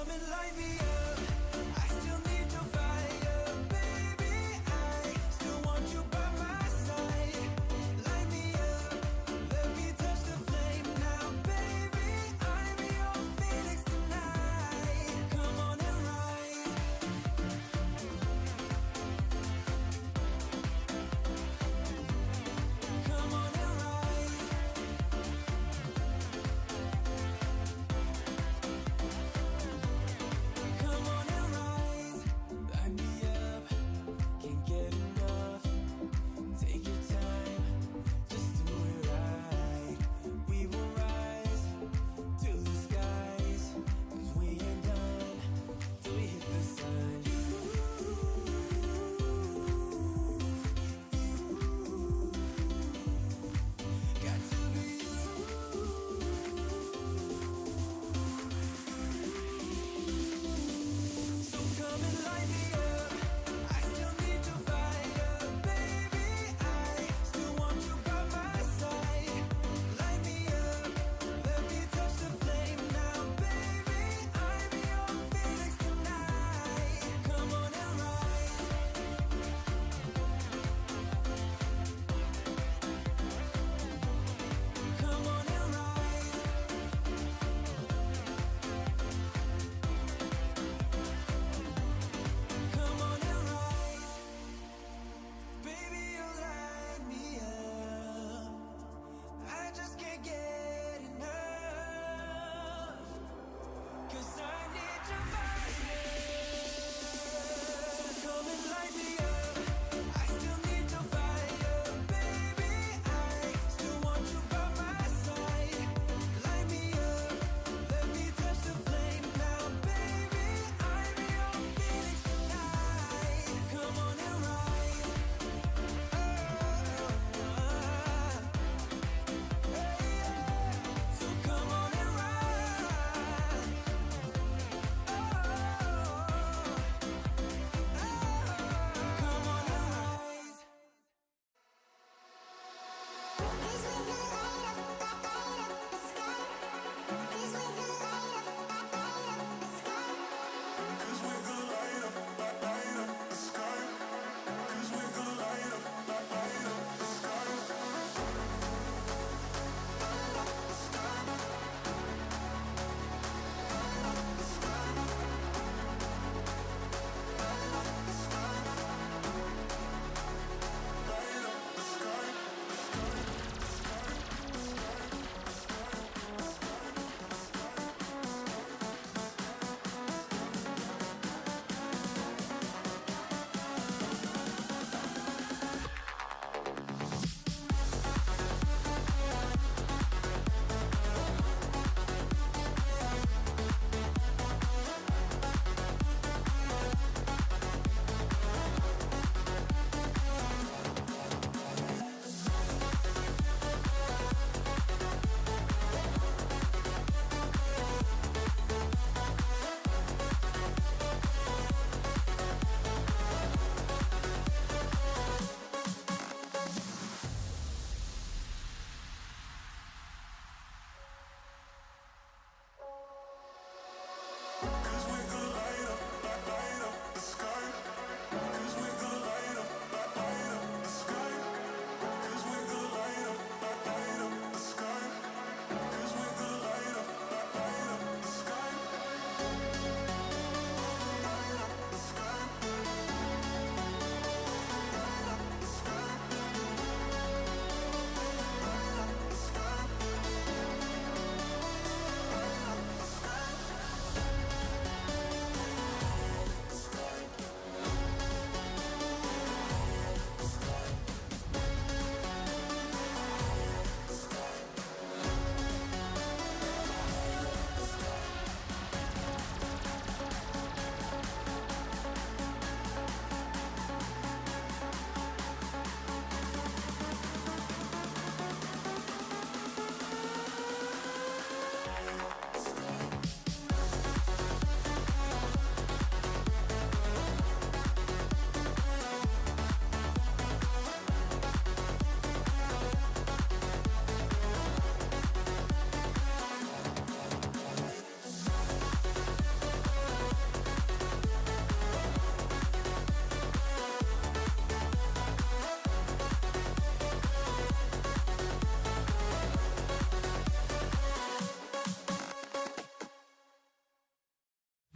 come and light me up. I still need your fire, baby. I still want you by my side. Light me up, let me touch the flame now, baby. I'm your phoenix tonight. Come on and rise. Come on and rise.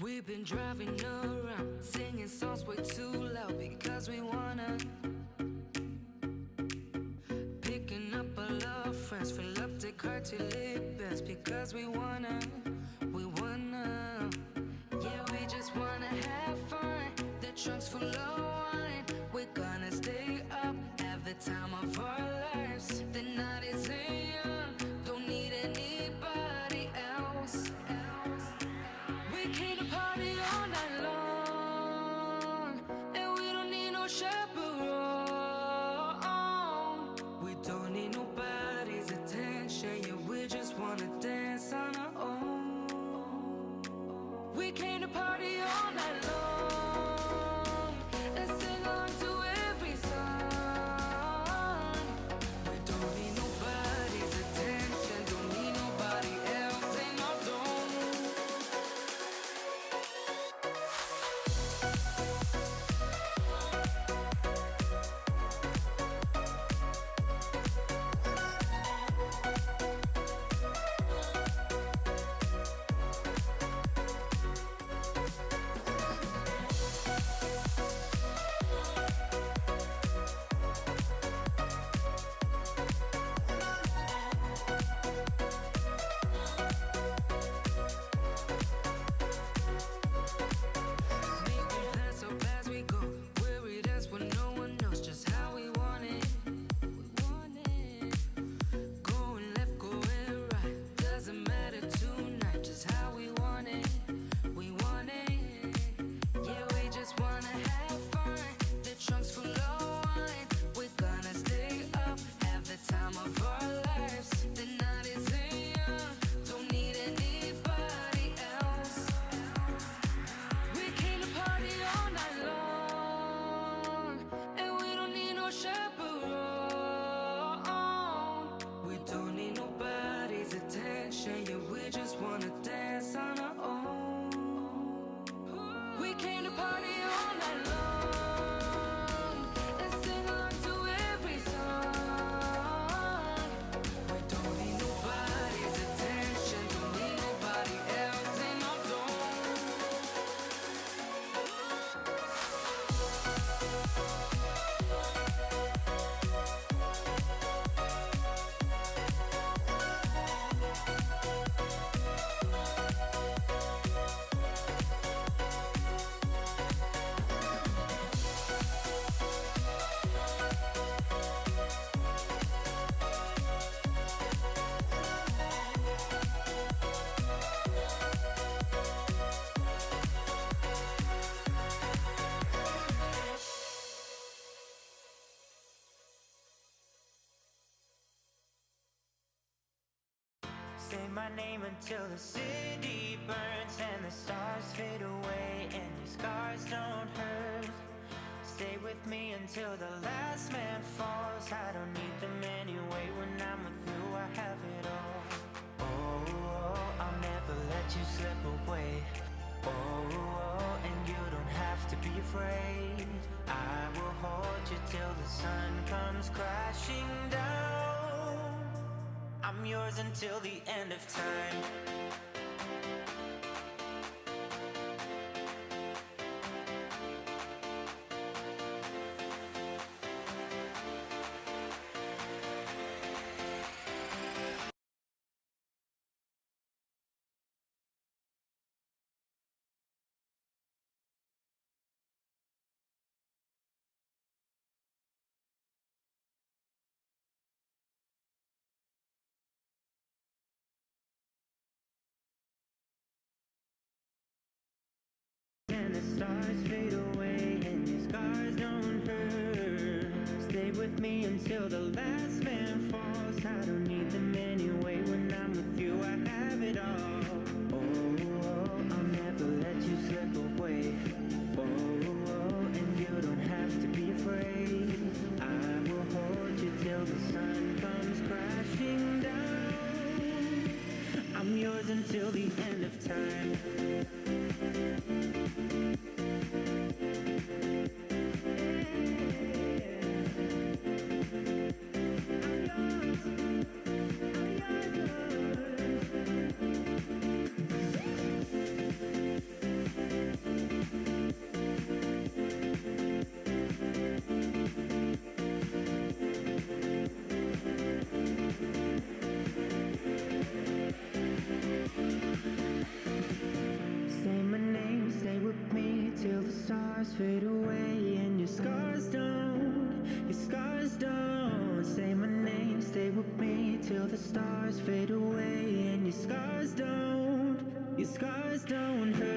We've been driving around, singing songs way too loud because we wanna. Picking up all our friends, fill up the car till it bends because we wanna. Yeah, we just wanna have fun. The trunk's full of wine. We're gonna stay up, have the time of our lives. The night is young, don't need anybody else. We came to party all night long, and we don't need no chaperone. We don't need nobody's attention, yeah, we just wanna dance on our own. We came to party all night long and sing along to every song. We don't need nobody's attention, don't need nobody else in our zone. Making plans so fast we go, weary dance when no one knows just how we want it. Going left, going right, doesn't matter tonight, just how we want it. We want it. Yeah, we just wanna have fun. The trunk's full of wine. We're gonna stay up, have the time of our lives. The night is young, don't need anybody else. We came to party all night long, and we don't need no chaperone. We don't need nobody's attention, yeah, we just wanna dance on our own. We came to party all night long and sing along to every song. We don't need nobody's attention, don't need nobody else in our zone. Say my name until the city burns and the stars fade away and your scars don't hurt. Stay with me until the last man falls. I don't need them anyway. When I'm with you, I have it all. Oh, I'll never let you slip away. Oh, and you don't have to be afraid. I will hold you till the sun comes crashing down. I'm yours until the end of time. And the stars fade away and your scars don't hurt. Stay with me until the last man falls. I don't need them anyway. When I'm with you, I have it all. Oh, I'll never let you slip away. Oh, and you don't have to be afraid. I will hold you till the sun comes crashing down. I'm yours until the end of time. I'm yours. fade away and your scars don't say my name, stay with me till the stars fade away and your scars don't hurt. Your scars don't hurt.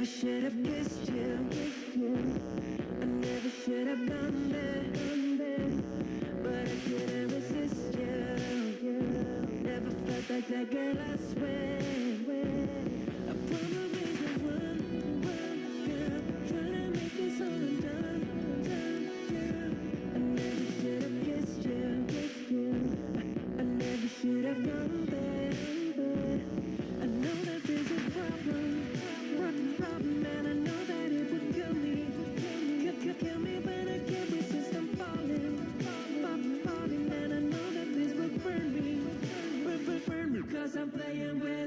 never should have kissed you. I never should have gone there. But I couldn't resist you. Never felt like that girl, I swear. I promise you one girl, trying to make this all undone, girl. I never should have kissed you. I never should have gone there. I know that this is problem, and I know that it would kill me, kill me, but I can't resist. I'm falling, and I know that this will burn me, 'cause I'm playing with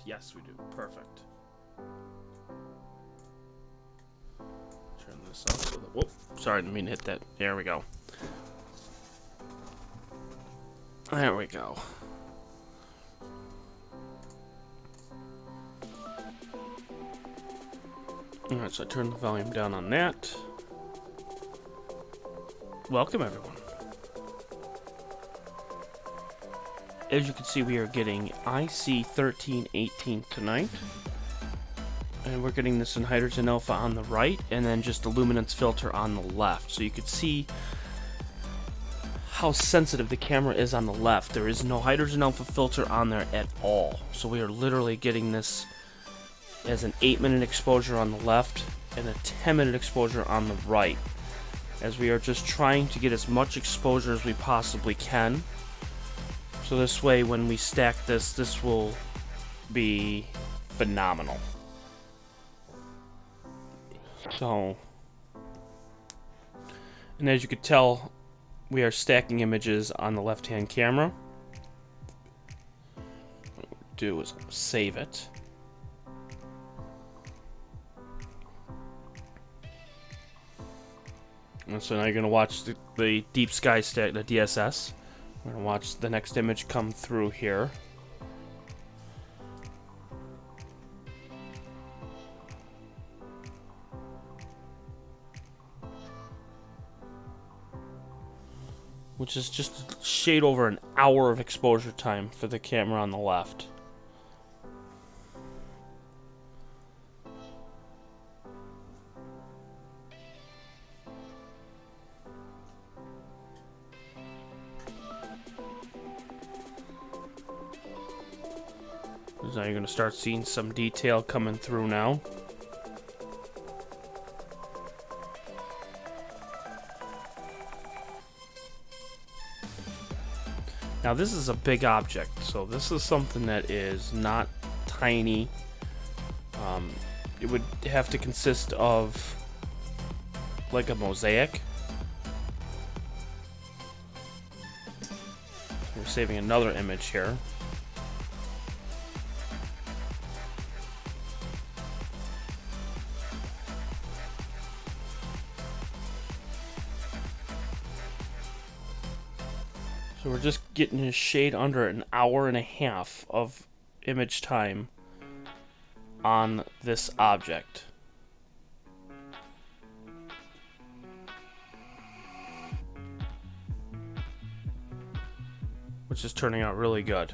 Yes, we do. Perfect. Turn this up so that... Whoop. Sorry, I didn't mean to hit that. There we go. There we go. Alright, so I turned the volume down on that. Welcome, everyone. As you can see, we are getting IC 1318 tonight. And we're getting this in hydrogen alpha on the right, and then just the luminance filter on the left. So you can see how sensitive the camera is on the left. There is no hydrogen alpha filter on there at all. So we are literally getting this as an 8-minute exposure on the left and a 10-minute exposure on the right, as we are just trying to get as much exposure as we possibly can. So this way, when we stack this, this will be phenomenal. So, and as you could tell, we are stacking images on the left-hand camera. What we'll do is save it. And so now you're going to watch the deep sky stack, the DSS. We're going to watch the next image come through here. Which is just a shade over an hour of exposure time for the camera on the left. So now you're going to start seeing some detail coming through now. Now this is a big object, so this is something that is not tiny. It would have to consist of like a mosaic. We're saving another image here. So we're just getting a shade under an hour and a half of image time on this object. Which is turning out really good.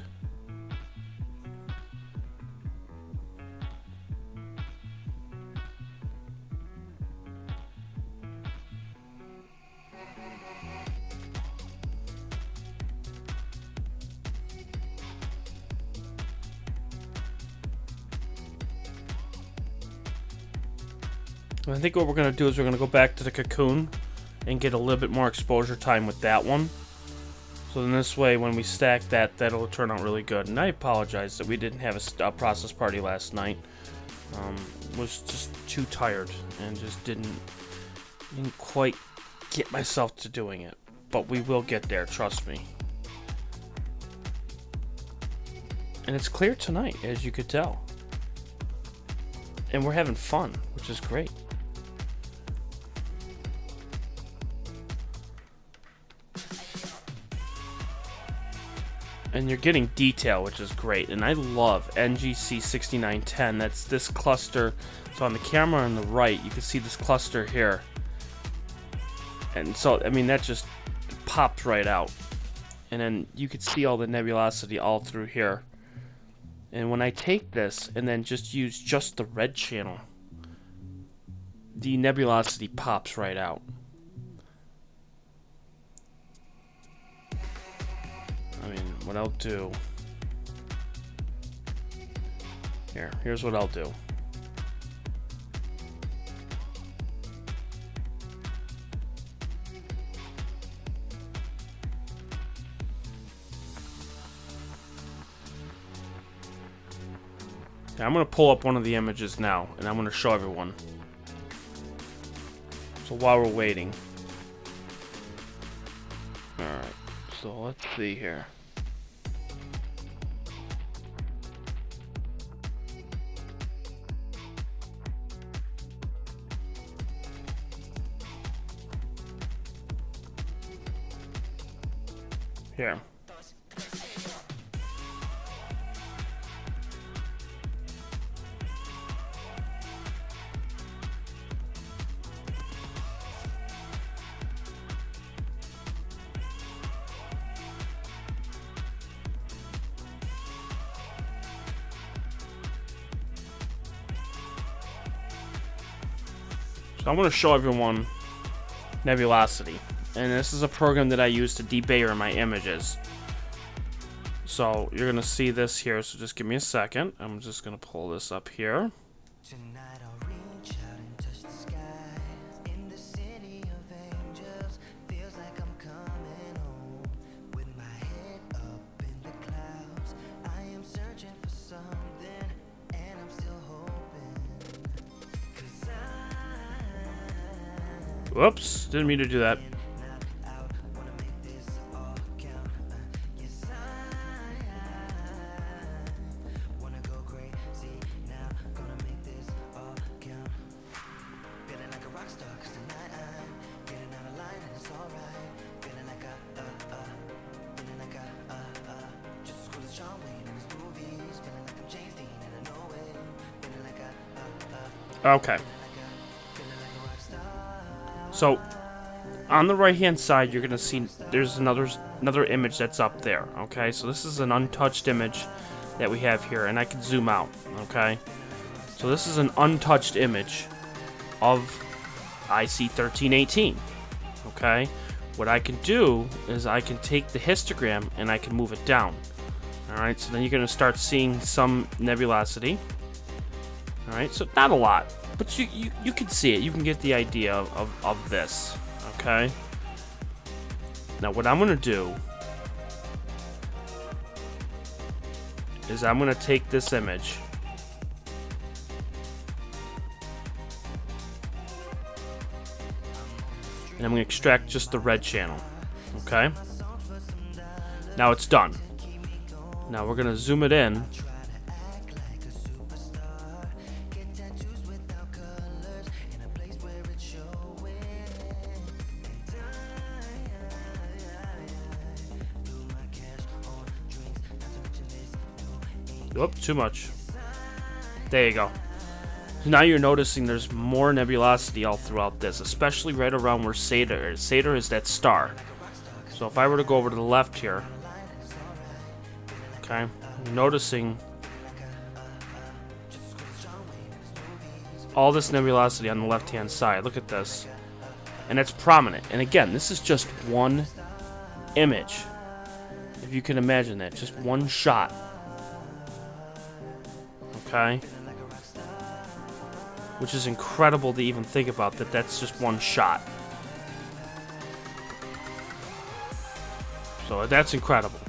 I think what we're going to do is we're going to go back to the cocoon and get a little bit more exposure time with that one. So then this way, when we stack that, that'll turn out really good. And I apologize that we didn't have a process party last night. Was just too tired and just didn't quite get myself to doing it. But we will get there, trust me. And it's clear tonight, as you could tell. And we're having fun, which is great. And you're getting detail, which is great. And I love NGC 6910. That's this cluster. So on the camera on the right, you can see this cluster here. And so, I mean, that just pops right out. And then you can see all the nebulosity all through here. And when I take this and then just use just the red channel, the nebulosity pops right out. I mean, what I'll do... Here's what I'll do. I'm going to pull up one of the images now, and I'm going to show everyone. So while we're waiting. Alright, so let's see here. Here. So I'm going to show everyone nebulosity, and this is a program that I use to debayer my images. So you're going to see this here, so just give me a second. I'm just going to pull this up here. Tonight I'll reach out and touch the sky. In the city of angels, feels like I'm coming home. With my head up in the clouds, I am searching for something, and I'm still hoping. 'Cause Whoops, didn't mean to do that. Okay. So, on the right-hand side, you're gonna see there's another image that's up there. Okay, so this is an untouched image that we have here, and I can zoom out. Okay, so this is an untouched image of IC1318. Okay, what I can do is I can take the histogram and I can move it down. All right, so then you're gonna start seeing some nebulosity. Alright, so not a lot, but you can see it. You can get the idea of this, okay? Now what I'm going to do is I'm going to take this image and I'm going to extract just the red channel, okay? Now it's done. Now we're going to zoom it in. Whoop, too much. There you go. So now you're noticing there's more nebulosity all throughout this, especially right around where Sator is. Sator is that star. So if I were to go over to the left here, okay, you're noticing all this nebulosity on the left-hand side. Look at this. And it's prominent. And again, this is just one image. If you can imagine that, just one shot. Okay, which is incredible to even think about that that's just one shot. So that's incredible.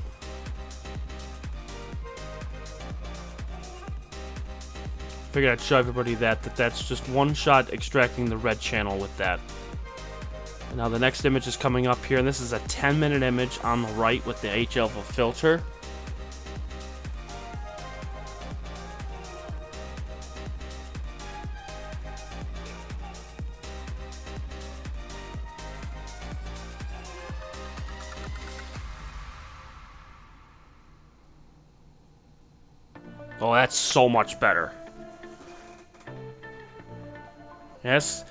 Figured I'd show everybody that's just one shot extracting the red channel with that. And now the next image is coming up here, and this is a 10-minute image on the right with the H-alpha filter. Oh, that's so much better. Yes.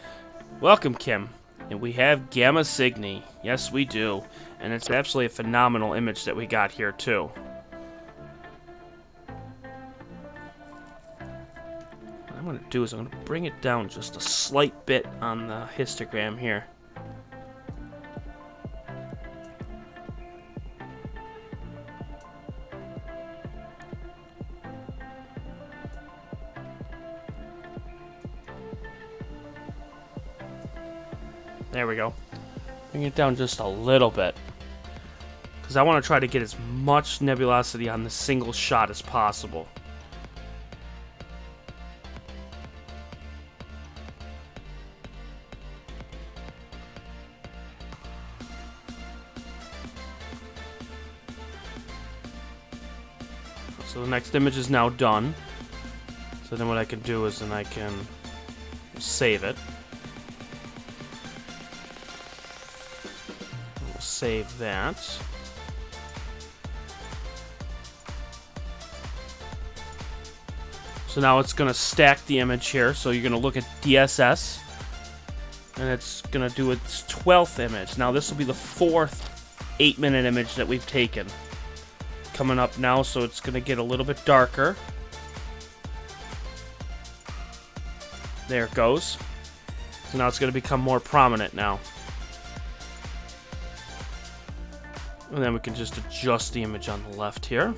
Welcome, Kim. And we have Gamma Cygni. Yes, we do. And it's absolutely a phenomenal image that we got here, too. What I'm going to do is I'm going to bring it down just a slight bit on the histogram here. There we go. Bring it down just a little bit, because I want to try to get as much nebulosity on the single shot as possible. So the next image is now done. So then what I can do is then I can save it. Save that. So now it's going to stack the image here. So you're going to look at DSS, and it's going to do its 12th image. Now this will be the 4th 8-minute image that we've taken. Coming up now, so it's going to get a little bit darker. There it goes. So now it's going to become more prominent now. And then we can just adjust the image on the left here.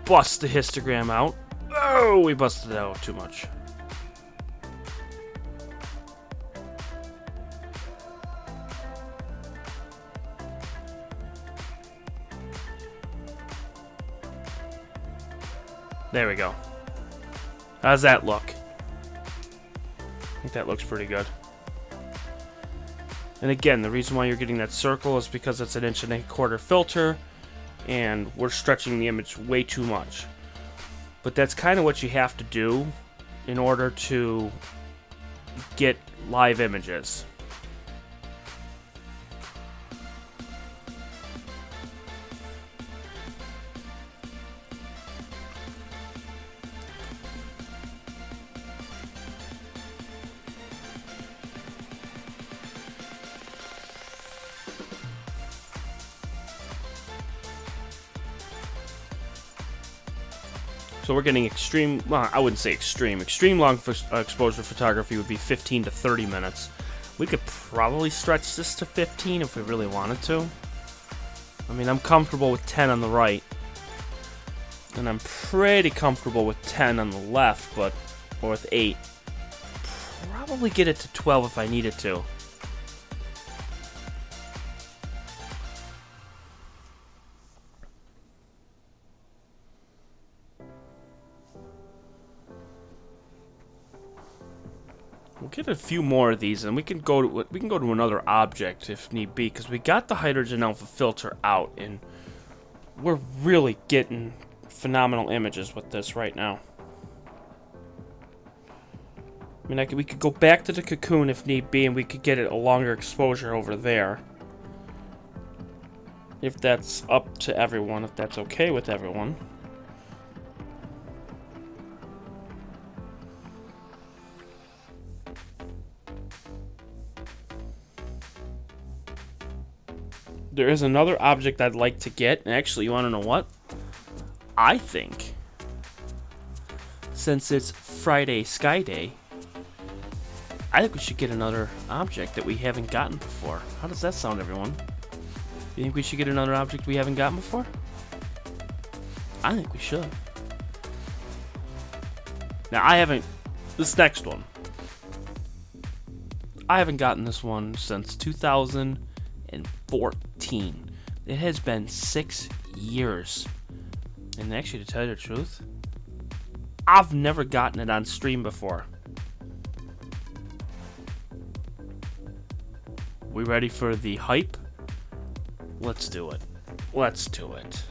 Bust the histogram out. Oh, we busted it out too much. There we go. How's that look? I think that looks pretty good. And again, the reason why you're getting that circle is because it's an 1 1/4" filter, and we're stretching the image way too much. But that's kind of what you have to do in order to get live images. So we're getting extreme, well, I wouldn't say extreme. Extreme long exposure photography would be 15 to 30 minutes. We could probably stretch this to 15 if we really wanted to. I mean, I'm comfortable with 10 on the right. And I'm pretty comfortable with 10 on the left, or with 8. Probably get it to 12 if I needed to. We'll get a few more of these, and we can go to another object if need be, because we got the hydrogen alpha filter out, and we're really getting phenomenal images with this right now. I mean, we could go back to the cocoon if need be, and we could get it a longer exposure over there. If that's up to everyone, if that's okay with everyone. There is another object I'd like to get, and actually, you want to know what? I think, since it's Friday Skyday, I think we should get another object that we haven't gotten before. How does that sound, everyone? You think we should get another object we haven't gotten before? I think we should. Now, I haven't... This next one. I haven't gotten this one since 2014. It has been 6 years. And actually, to tell you the truth, I've never gotten it on stream before. We ready for the hype? Let's do it. Let's do it.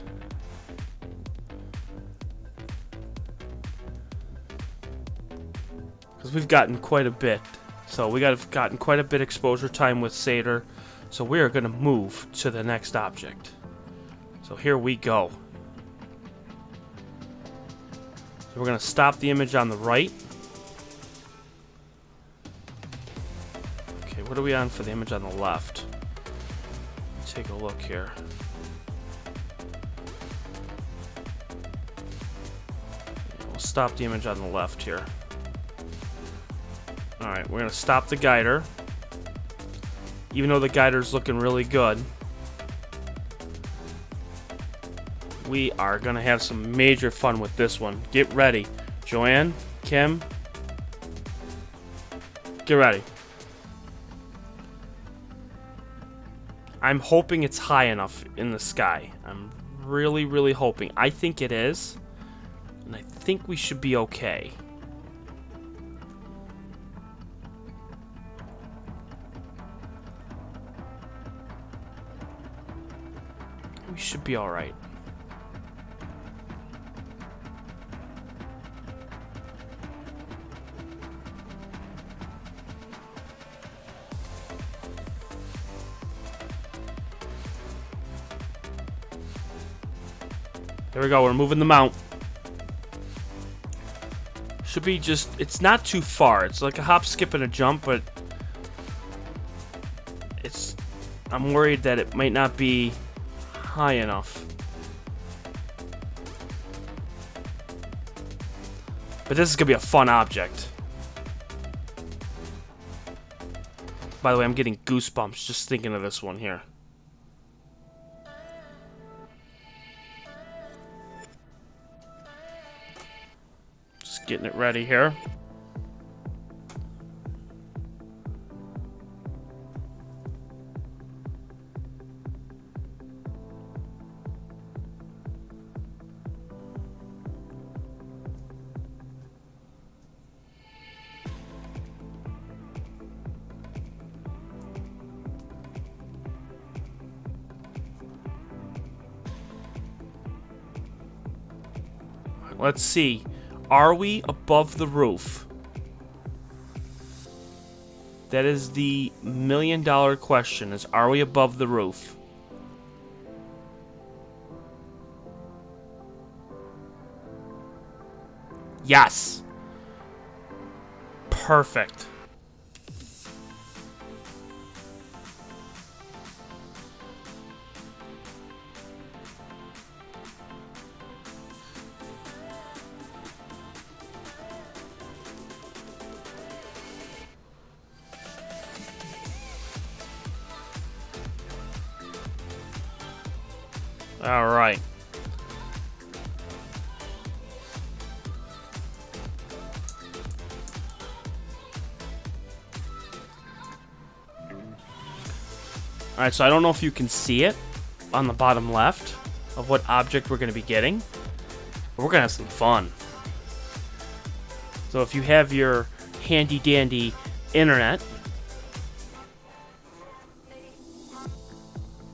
Because we've gotten quite a bit. So we have gotten quite a bit exposure time with Seder. So we are going to move to the next object. So here we go. So we're going to stop the image on the right. Okay, what are we on for the image on the left? Let's take a look here. We'll stop the image on the left here. Alright, we're going to stop the guider. Even though the guider's looking really good, we are going to have some major fun with this one. Get ready. Joanne, Kim, get ready. I'm hoping it's high enough in the sky. I'm really, really hoping. I think it is, and I think we should be okay. We should be all right. There we go. We're moving the mount. Should be just, it's not too far. It's like a hop, skip, and a jump, but it's, I'm worried that it might not be high enough. But this is going to be a fun object. By the way, I'm getting goosebumps just thinking of this one here. Just getting it ready here. Let's see. Are we above the roof? That is the million-dollar question, is are we above the roof? Yes. Perfect. All right. All right, so I don't know if you can see it on the bottom left of what object we're going to be getting, but we're going to have some fun. So if you have your handy-dandy internet,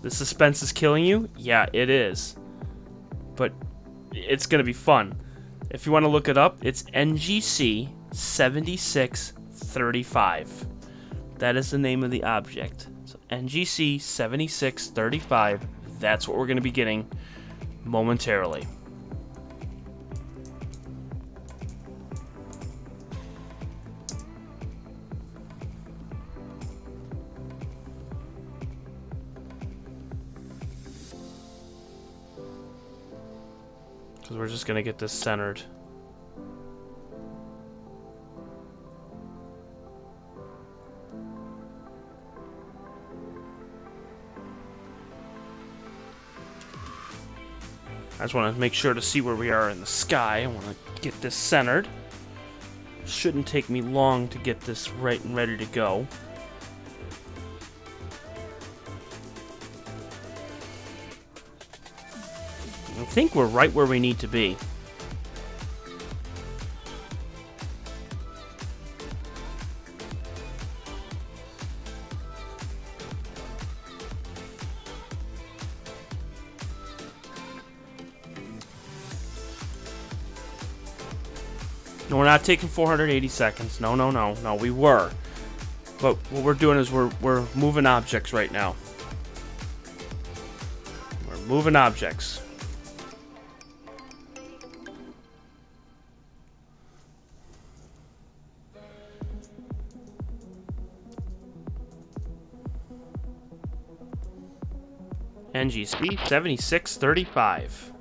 the suspense is killing you? Yeah, it is. But it's going to be fun. If you want to look it up, it's NGC 7635. That is the name of the object. So NGC 7635, that's what we're going to be getting momentarily. Because we're just going to get this centered. I just want to make sure to see where we are in the sky. I want to get this centered. Shouldn't take me long to get this right and ready to go. I think we're right where we need to be. No, we're not taking 480 seconds. No, no, no. No, we were. But what we're doing is we're moving objects right now. We're moving objects. NGC 7635.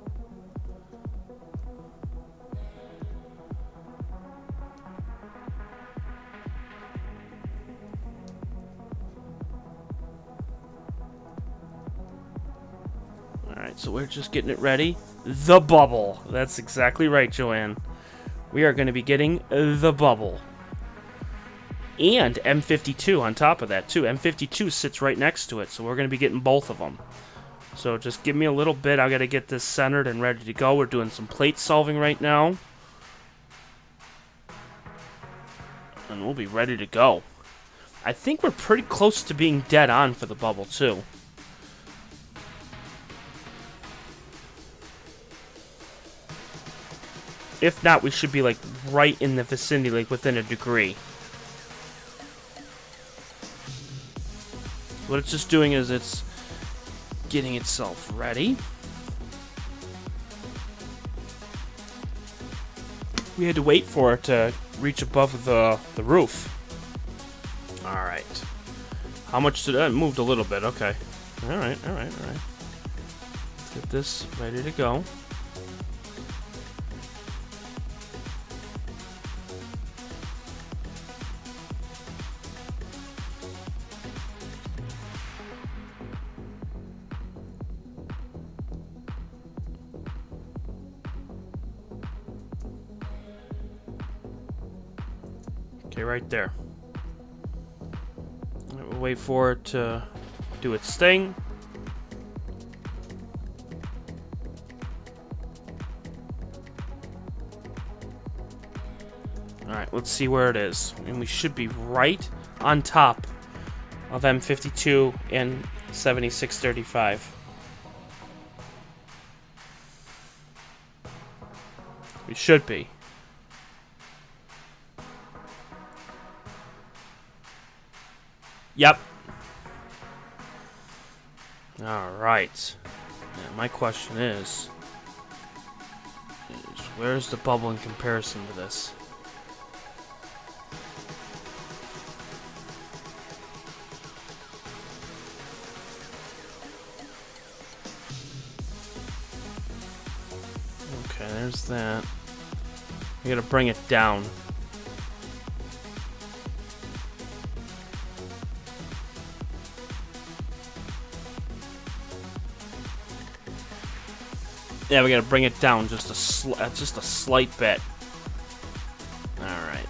Alright, so we're just getting it ready. The bubble. That's exactly right, Joanne. We are going to be getting the bubble. And M52 on top of that, too. M52 sits right next to it, so we're going to be getting both of them. So just give me a little bit. I've got to get this centered and ready to go. We're doing some plate solving right now. And we'll be ready to go. I think we're pretty close to being dead on for the bubble, too. If not, we should be, like, right in the vicinity, like, within a degree. What it's just doing is it's getting itself ready. We had to wait for it to reach above the roof. Alright. How much did it moved a little bit, okay. Alright. Let's get this ready to go. Okay, right there. We'll wait for it to do its thing. Alright, let's see where it is. And we should be right on top of M52 and 7635. We should be. Yep. Alright. My question is where's the bubble in comparison to this? Okay, there's that. We gotta bring it down. Yeah, we gotta bring it down just a slight bit. All right.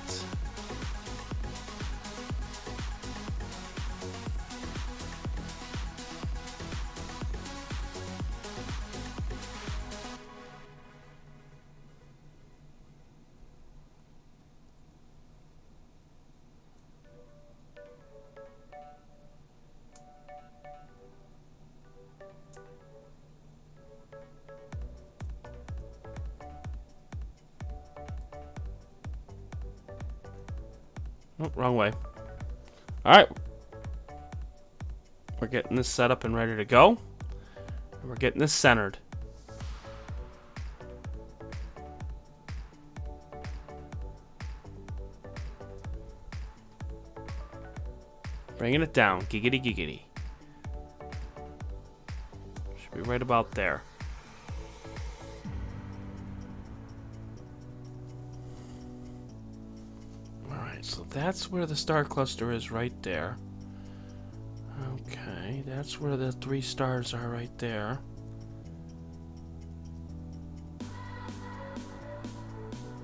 Oh, wrong way. Alright. We're getting this set up and ready to go. And we're getting this centered. Bringing it down. Giggity giggity. Should be right about there. So that's where the star cluster is right there. Okay, that's where the 3 stars are right there.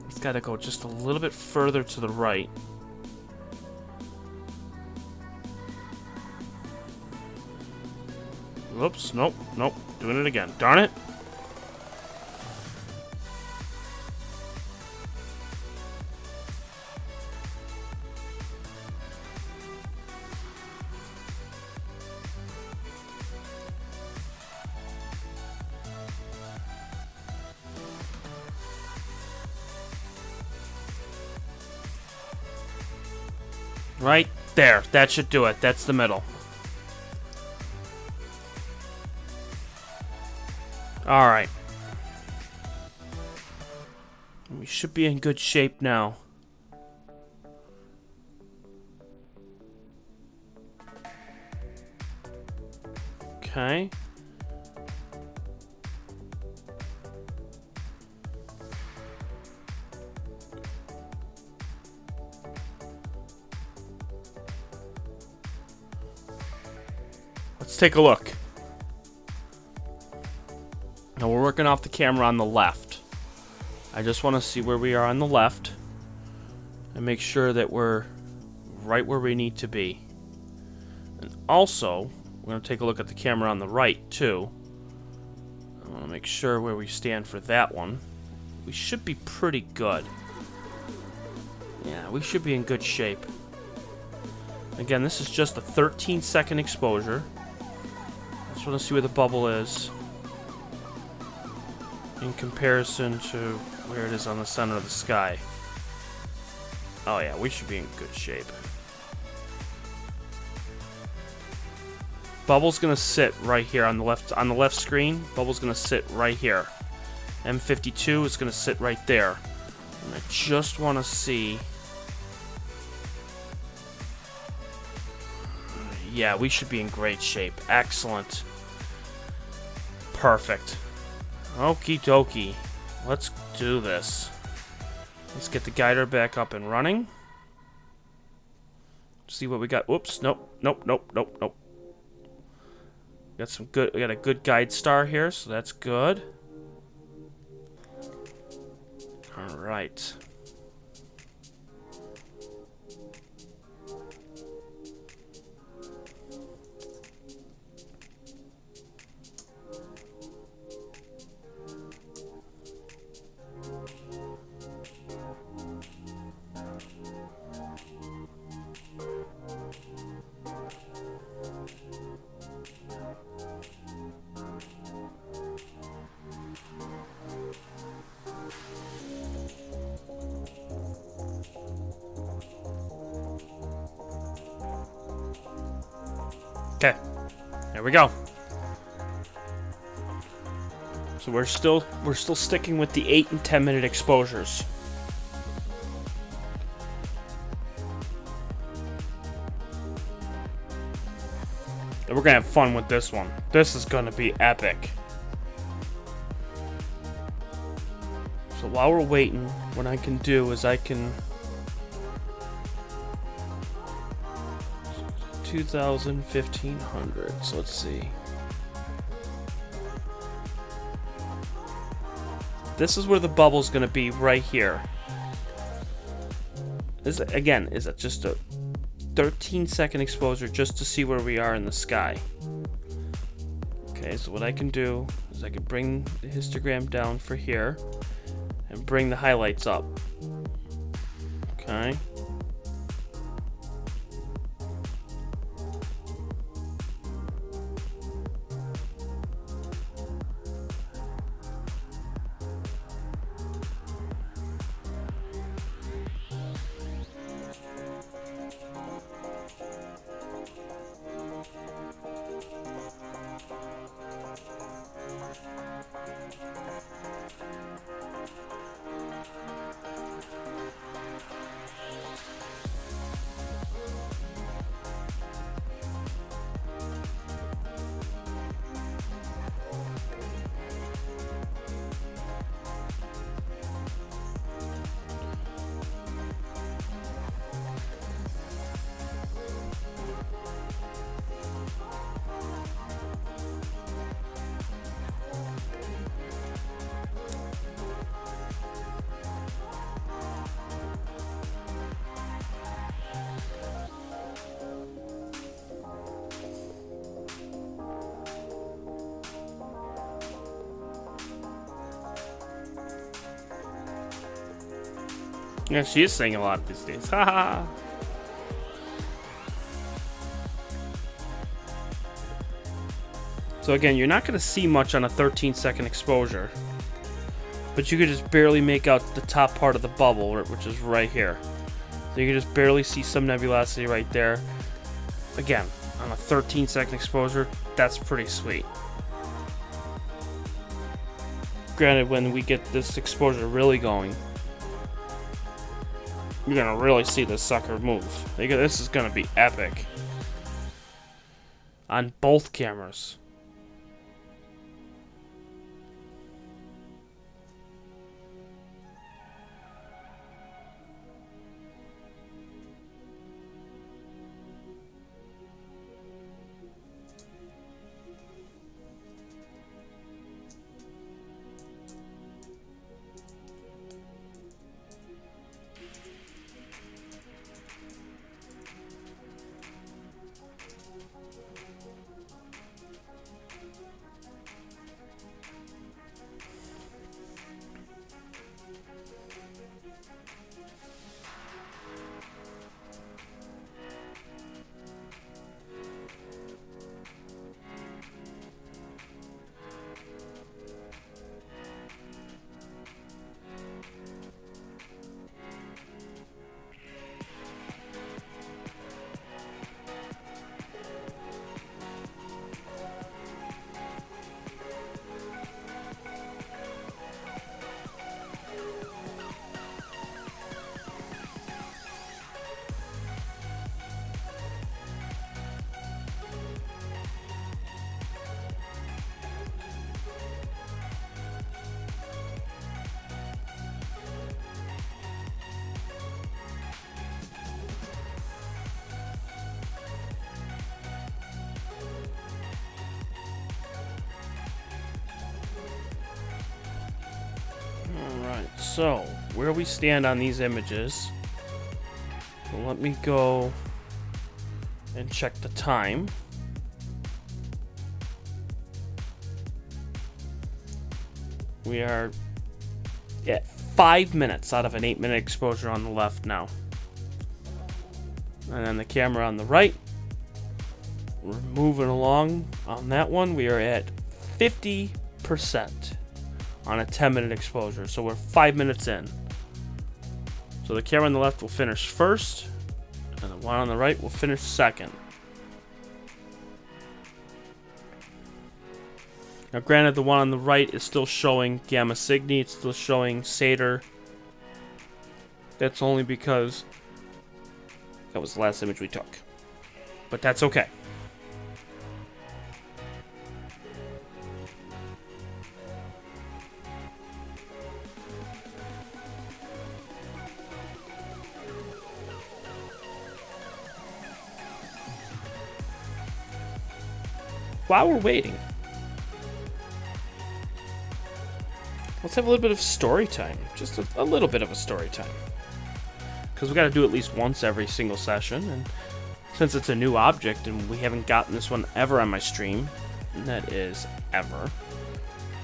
It's got to go just a little bit further to the right. Whoops, nope, doing it again. Darn it. Right there. That should do it. That's the middle. Alright. We should be in good shape now. Okay. Let's take a look. Now we're working off the camera on the left. I just want to see where we are on the left and make sure that we're right where we need to be. And also, we're going to take a look at the camera on the right too. I want to make sure where we stand for that one. We should be pretty good. Yeah, we should be in good shape. Again, this is just a 13-second exposure. I just want to see where the bubble is in comparison to where it is on the center of the sky. Oh yeah, we should be in good shape. Bubble's gonna sit right here on the left screen. Bubble's gonna sit right here. M52 is gonna sit right there. And I just want to see. Yeah, we should be in great shape. Excellent. Perfect. Okie dokie. Let's do this. Let's get the guider back up and running. See what we got. Whoops. Nope. Nope. Nope. Nope. Nope. Got some good. We got a good guide star here, so that's good. All right. Okay, there we go. So we're still sticking with the 8 and 10 minute exposures. And we're gonna have fun with this one. This is gonna be epic. So while we're waiting, what I can do is I can 2,000, 1,500. So let's see. This is where the bubble's going to be right here. Is it just a 13-second exposure just to see where we are in the sky? Okay, so what I can do is I can bring the histogram down for here and bring the highlights up. Okay. Yeah, she is saying a lot these days. Haha. So again, you're not going to see much on a 13-second exposure, but you could just barely make out the top part of the bubble, which is right here. So you can just barely see some nebulosity right there. Again, on a 13-second exposure, that's pretty sweet. Granted, when we get this exposure really going, you're gonna really see this sucker move. This is gonna be epic on both cameras. Alright, so where we stand on these images. Well, let me go and check the time. We are at 5 minutes out of an 8-minute exposure on the left now. And then the camera on the right, we're moving along on that one. We are at 50% on a 10-minute exposure. So we're 5 minutes in. So the camera on the left will finish first, and the one on the right will finish second. Now granted, the one on the right is still showing Gamma Cygni, it's still showing Satyr. That's only because that was the last image we took. But that's okay. While we're waiting, let's have a little bit of story time. Just a little bit of a story time. Because we got to do at least once every single session. And since it's a new object and we haven't gotten this one ever on my stream, and that is ever,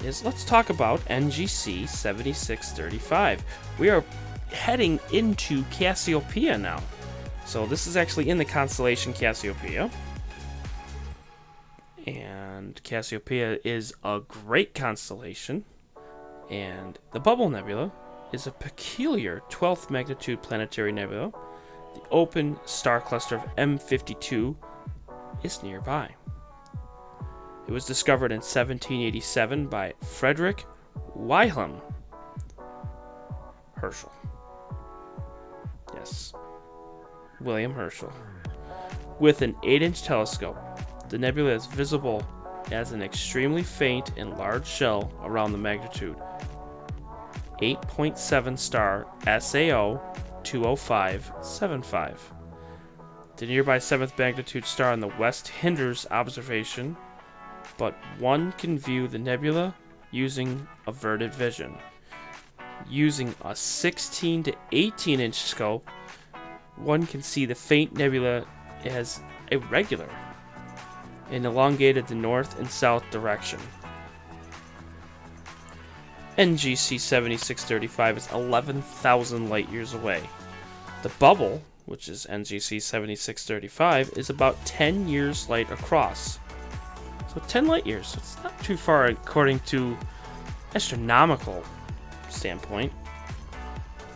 is let's talk about NGC 7635. We are heading into Cassiopeia now. So this is actually in the constellation Cassiopeia. And Cassiopeia is a great constellation. And the Bubble Nebula is a peculiar 12th magnitude planetary nebula. The open star cluster of M52 is nearby. It was discovered in 1787 by Frederick Wilhelm Herschel. Yes, William Herschel. With an 8-inch telescope, the nebula is visible as an extremely faint and large shell around the magnitude 8.7 star SAO 20575. The nearby 7th magnitude star on the west hinders observation, but one can view the nebula using averted vision. Using a 16 to 18-inch scope, one can see the faint nebula as irregular and elongated the north and south direction. NGC 7635 is 11,000 light years away. The bubble, which is NGC 7635, is about 10 years light across. So 10 light years. It's not too far according to astronomical standpoint.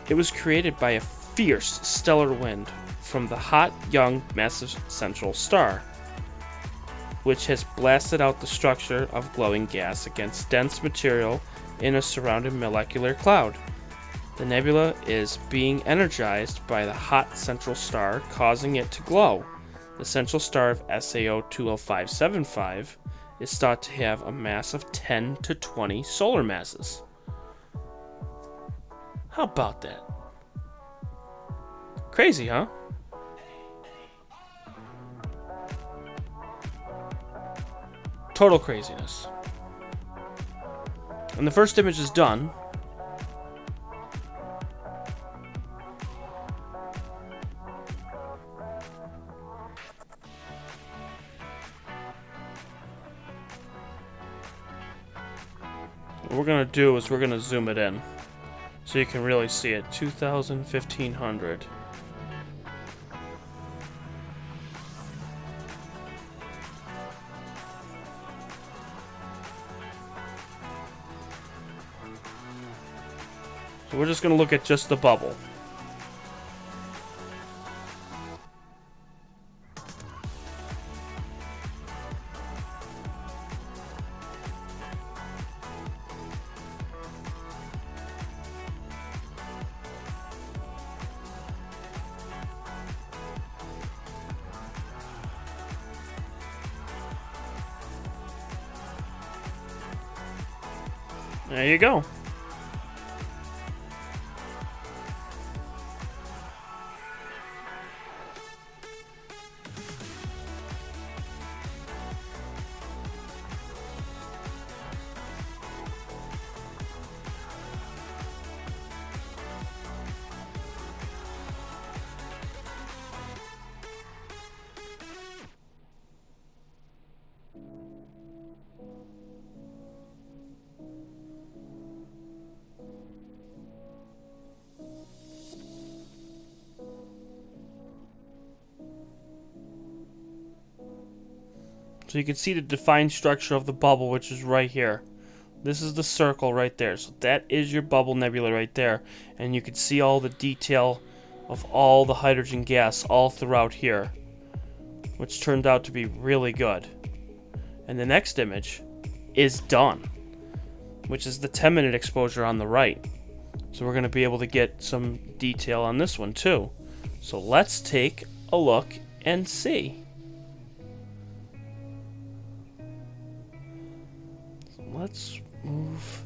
It was created by a fierce stellar wind from the hot, young, massive central star, which has blasted out the structure of glowing gas against dense material in a surrounding molecular cloud. The nebula is being energized by the hot central star, causing it to glow. The central star of SAO 20575 is thought to have a mass of 10 to 20 solar masses. How about that? Crazy, huh? Total craziness. And the first image is done. What we're going to do is we're going to zoom it in so you can really see it. 2000, 1500. So we're just going to look at just the bubble. There you go. So you can see the defined structure of the bubble, which is right here. This is the circle right there. So that is your bubble nebula right there. And you can see all the detail of all the hydrogen gas all throughout here, which turned out to be really good. And the next image is done, which is the 10-minute exposure on the right. So we're going to be able to get some detail on this one too. So let's take a look and see. So let's move.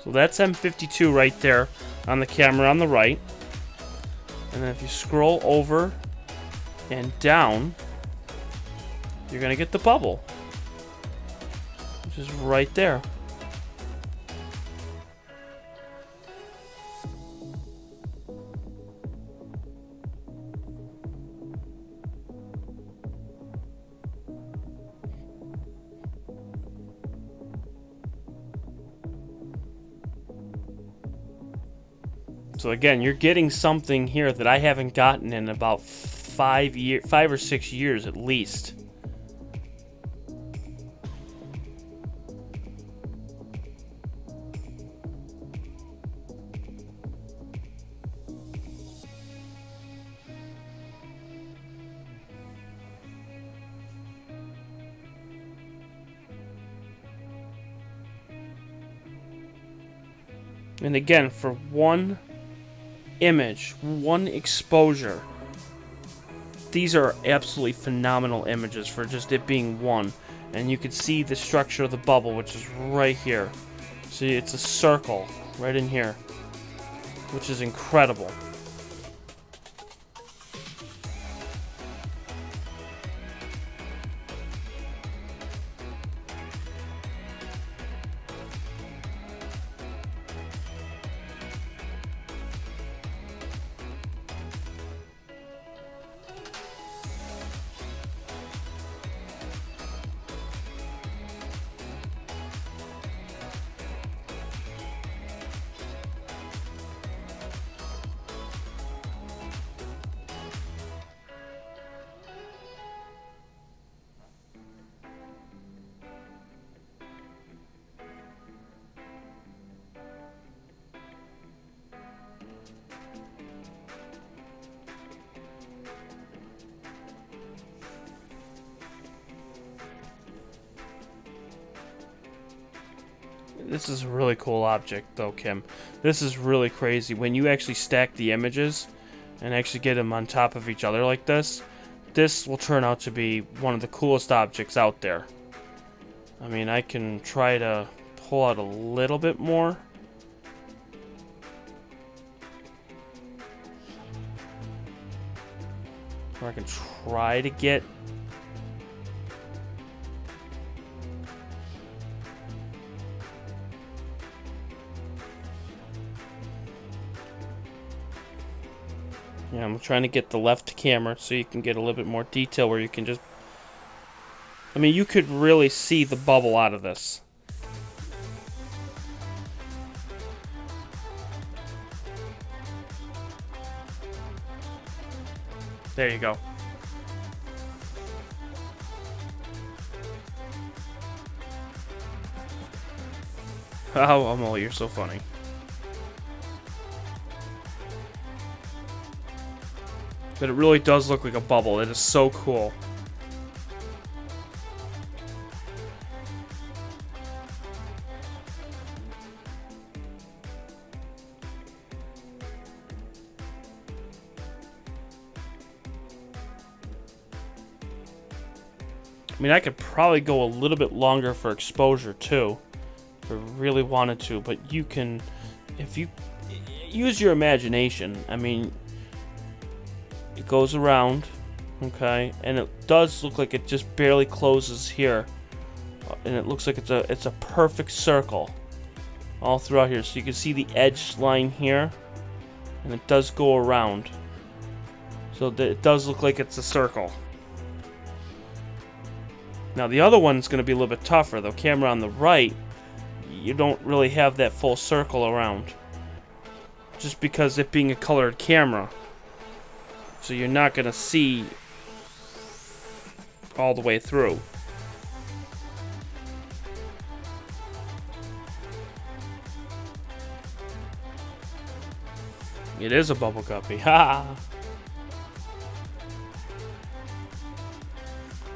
So that's M52 right there on the camera on the right. And then if you scroll over and down, you're going to get the bubble, which is right there. So again, you're getting something here that I haven't gotten in about 5 or 6 years at least. And again, for one image, one exposure, these are absolutely phenomenal images for just it being one. And you can see the structure of the bubble, which is right here. See, it's a circle right in here, which is incredible. This is a really cool object though, Kim. This is really crazy. When you actually stack the images and actually get them on top of each other like this, this will turn out to be one of the coolest objects out there. I mean, I can try to pull out a little bit more. Or I can try to get yeah, I'm trying to get the left camera so you can get a little bit more detail where you can just... I mean, you could really see the bubble out of this. There you go. Oh, Emily, you're so funny. But it really does look like a bubble. It is so cool. I mean, I could probably go a little bit longer for exposure too, if I really wanted to. But you can, if use your imagination. I mean, it goes around, okay, and it does look like it just barely closes here, and it looks like it's a perfect circle all throughout here. So you can see the edge line here, and it does go around, so that it does look like it's a circle. Now the other one's going to be a little bit tougher. The camera on the right, you don't really have that full circle around, just because it being a colored camera. So you're not going to see all the way through. It is a bubble guppy. Ha!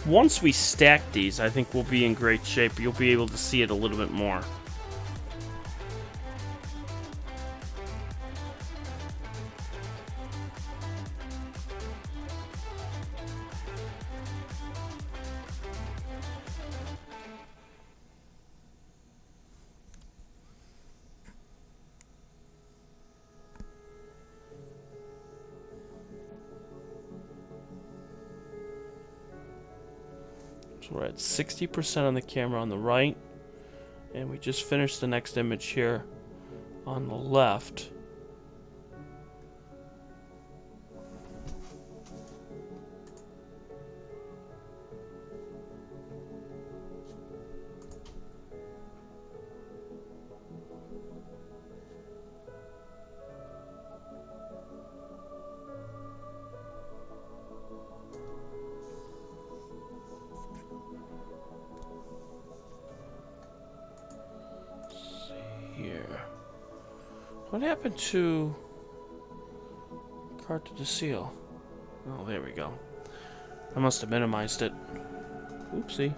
Once we stack these, I think we'll be in great shape. You'll be able to see it a little bit more. So we're at 60% on the camera on the right, and we just finished the next image here on the left. Here. What happened to carte de seal? Oh, there we go. I must have minimized it. Oopsie.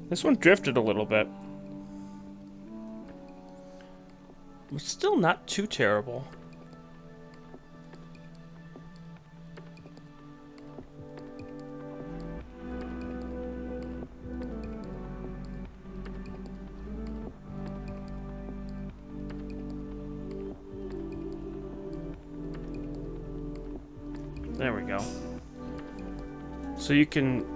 This one drifted a little bit. But still not too terrible. There we go. So you can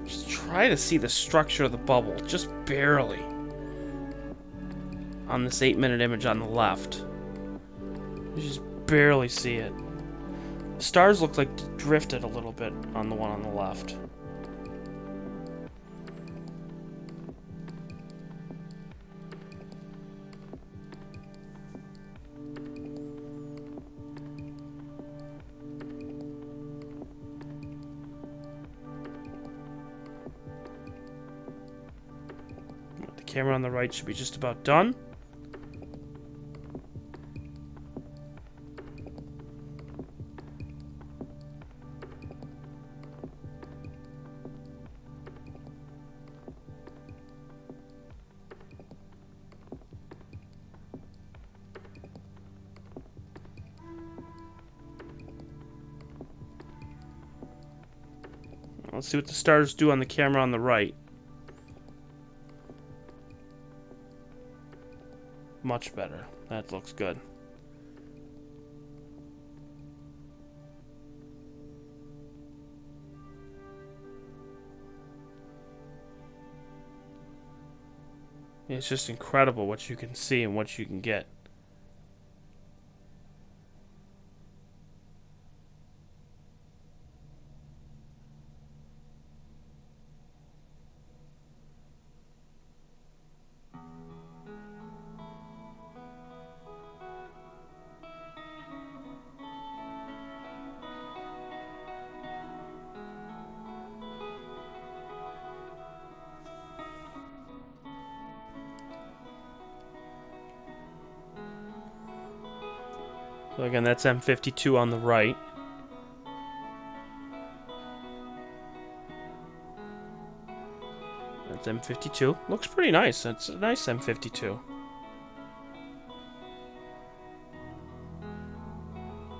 just try to see the structure of the bubble, just barely, on this 8-minute image on the left. You just barely see it. The stars look like they drifted a little bit on the one on the left. camera on the right should be just about done. Let's see what the stars do on the camera on the right. Much better. That looks good. It's just incredible what you can see and what you can get. So again, that's M52 on the right. That's M52. Looks pretty nice. That's a nice M52.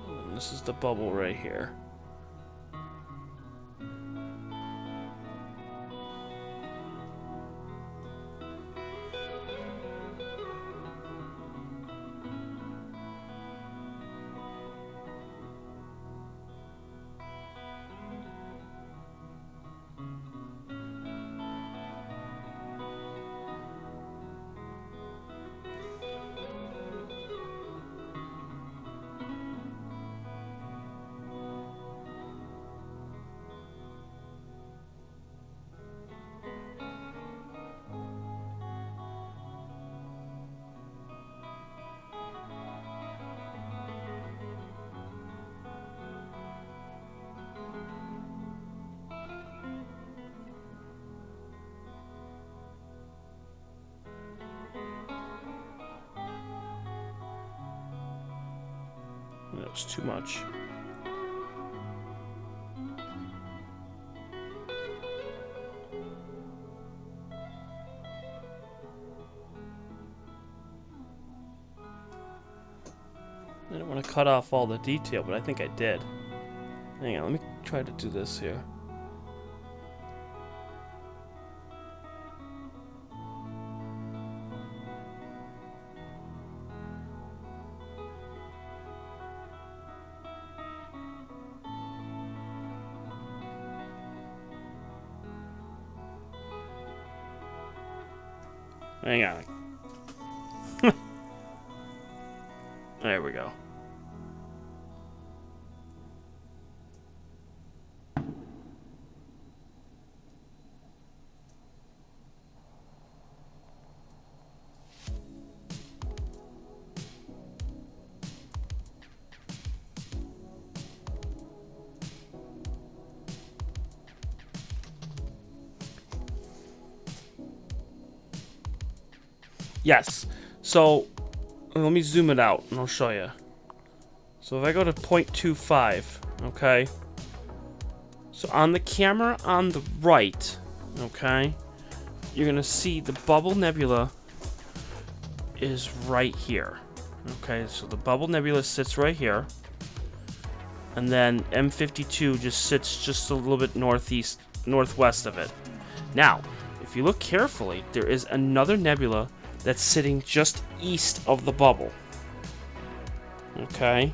And this is the bubble right here. That was too much. I didn't want to cut off all the detail, but I think I did. Hang on, let me try to do this here. Hang on. There we go. Yes. So let me zoom it out and I'll show you. So if I go to 0.25, okay? So on the camera on the right, okay, you're gonna see the bubble nebula is right here. Okay, so the bubble nebula sits right here. And then M52 just sits just a little bit northwest of it. Now, if you look carefully, there is another nebula that's sitting just east of the bubble. Okay?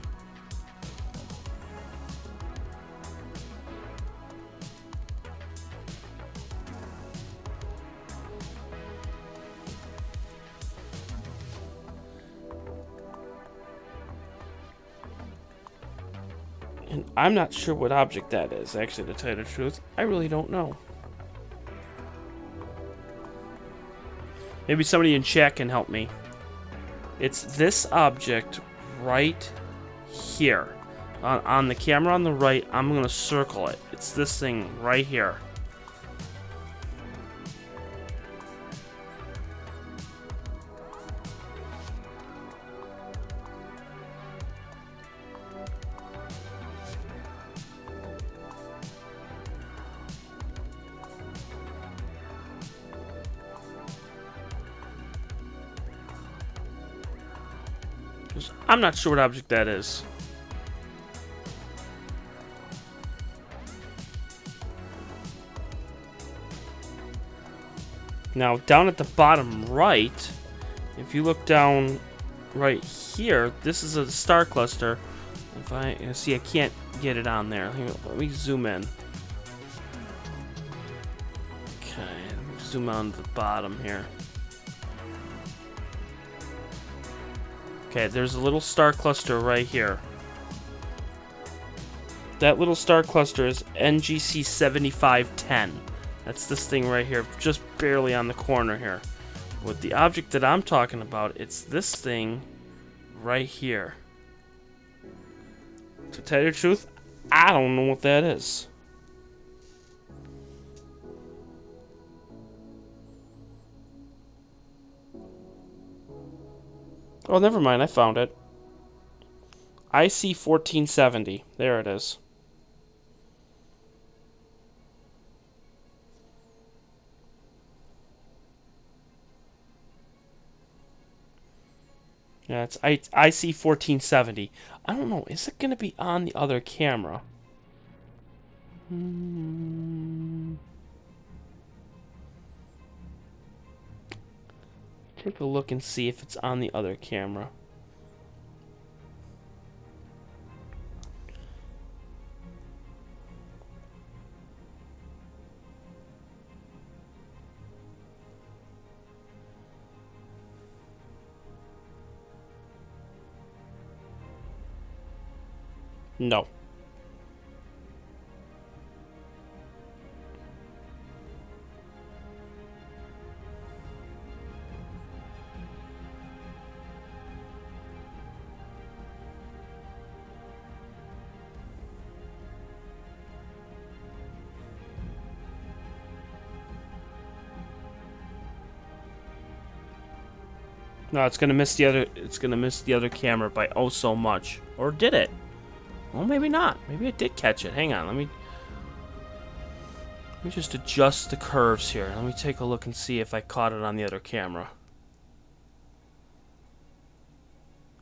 And I'm not sure what object that is, actually, to tell you the truth. I really don't know. Maybe somebody in chat can help me. It's this object right here. On the camera on the right, I'm going to circle it. It's this thing right here. I'm not sure what object that is. Now, down at the bottom right, if you look down right here, this is a star cluster. If I see, I can't get it on there. Here, let me zoom in. Okay, let me zoom on to the bottom here. Okay, there's a little star cluster right here. That little star cluster is NGC 7510. That's this thing right here, just barely on the corner here. With the object that I'm talking about, it's this thing right here. To tell you the truth, I don't know what that is. Oh, never mind, I found it. IC 1470. There it is. Yeah, it's IC 1470. I don't know. Is it going to be on the other camera? Take a look and see if it's on the other camera. No. No, it's gonna miss the other. It's gonna miss the other camera by oh so much. Or did it? Well, maybe not. Maybe it did catch it. Hang on. Let me just adjust the curves here. Let me take a look and see if I caught it on the other camera.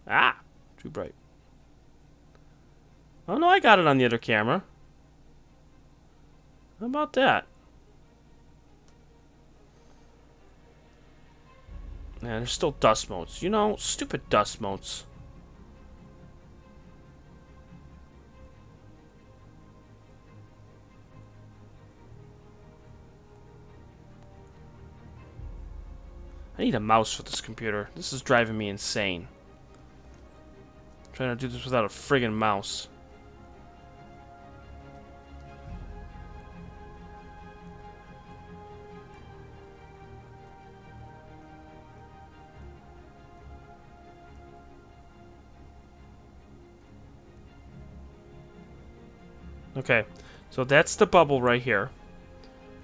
Ah, too bright. Oh no, I got it on the other camera. How about that? Yeah, there's still dust motes. You know, stupid dust motes. I need a mouse for this computer. This is driving me insane. I'm trying to do this without a friggin' mouse. Okay, so that's the bubble right here.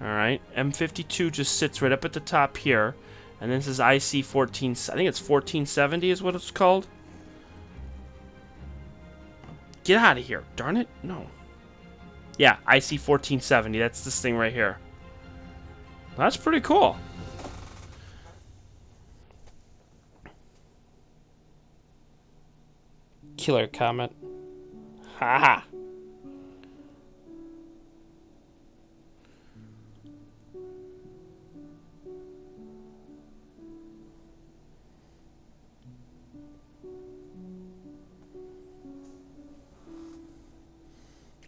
Alright, M52 just sits right up at the top here. And this is IC 14, I think it's 1470 is what it's called. Get out of here, darn it. No. Yeah, IC 1470, that's this thing right here. That's pretty cool. Killer comment. Haha.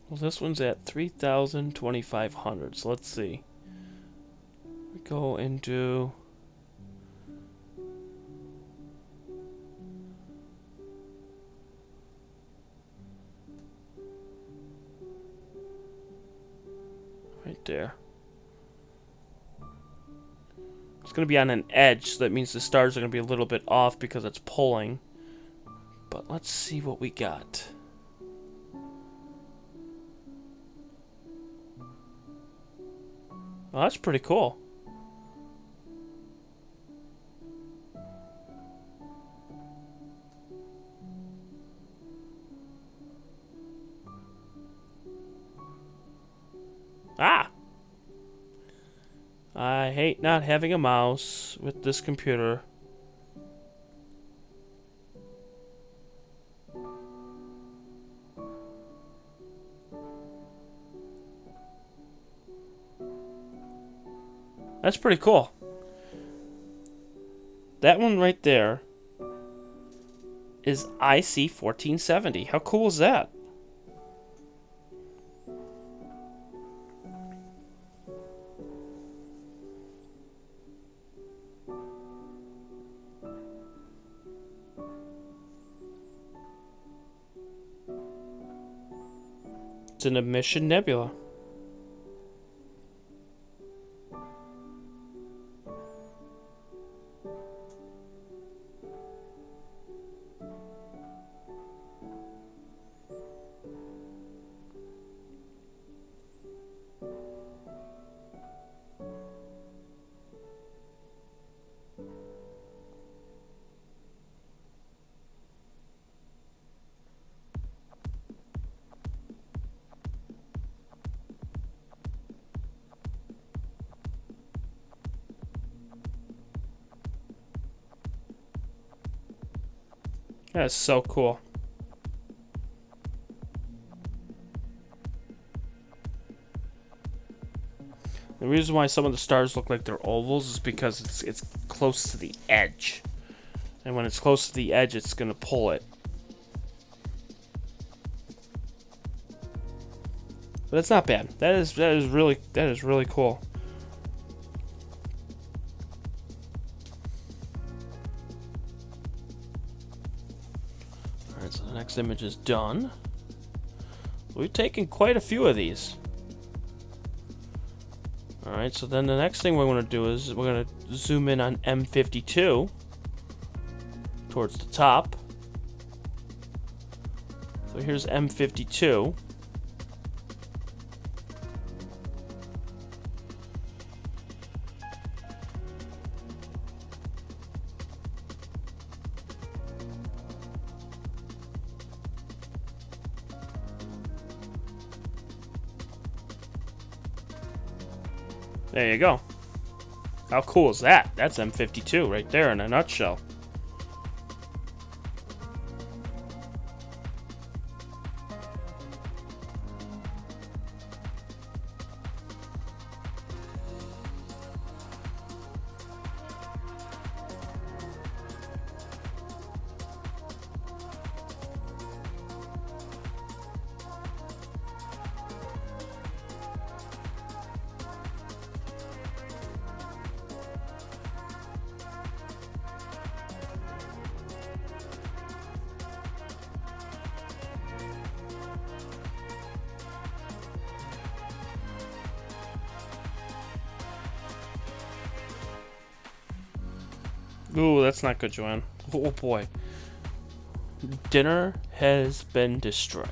Well, this one's at 3,2500. So let's see. We go into right there. It's going to be on an edge, so that means the stars are going to be a little bit off because it's pulling. But let's see what we got. Well, that's pretty cool. Ah! I hate not having a mouse with this computer. That's pretty cool. That one right there is IC 1470. How cool is that? It's an emission nebula. That's so cool. The reason why some of the stars look like they're ovals is because it's close to the edge. And when it's close to the edge, it's going to pull it. But it's not bad. That is really cool. Alright, so the next image is done. We've taken quite a few of these. Alright, so then the next thing we're going to do is we're going to zoom in on M52 towards the top. So here's M52. There you go. How cool is that? That's M52 right there in a nutshell. Ooh, that's not good, Joanne. Oh boy. Dinner has been destroyed.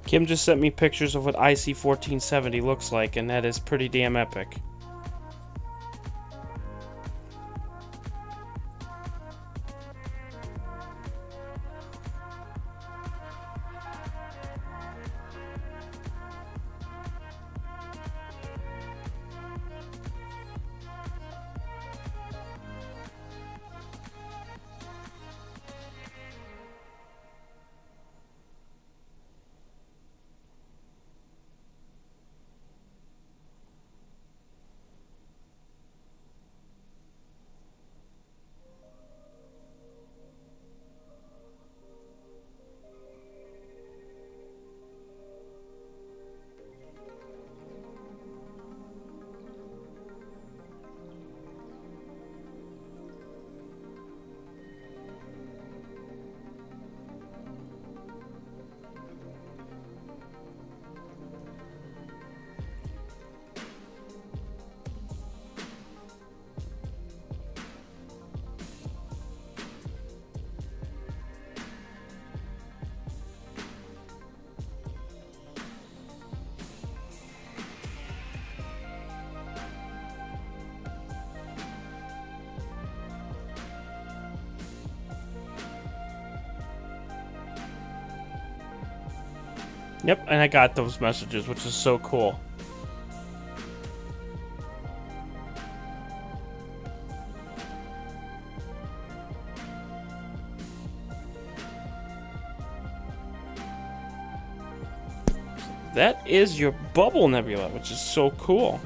Kim just sent me pictures of what IC-1470 looks like, and that is pretty damn epic. Yep, and I got those messages, which is so cool. That is your bubble nebula, which is so cool.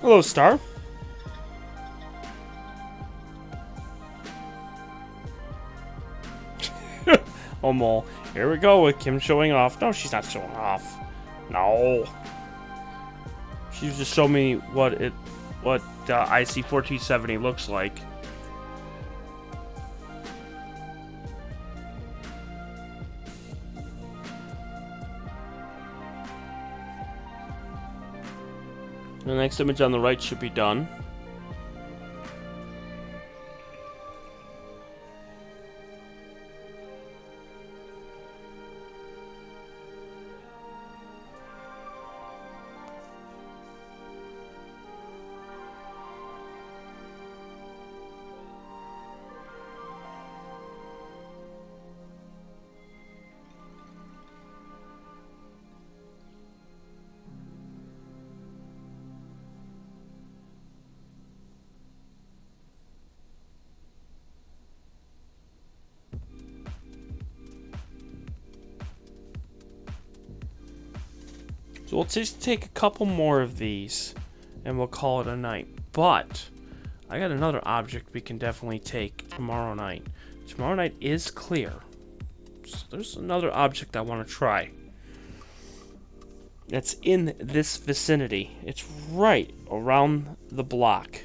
Hello, Star. Oh, Mole. Here we go with Kim showing off. No, she's not showing off. No. She's just showing me what IC-1470 looks like. The next image on the right should be done. So we'll just take a couple more of these and we'll call it a night. But I got another object we can definitely take tomorrow night. Tomorrow night is clear. So there's another object I want to try. That's in this vicinity. It's right around the block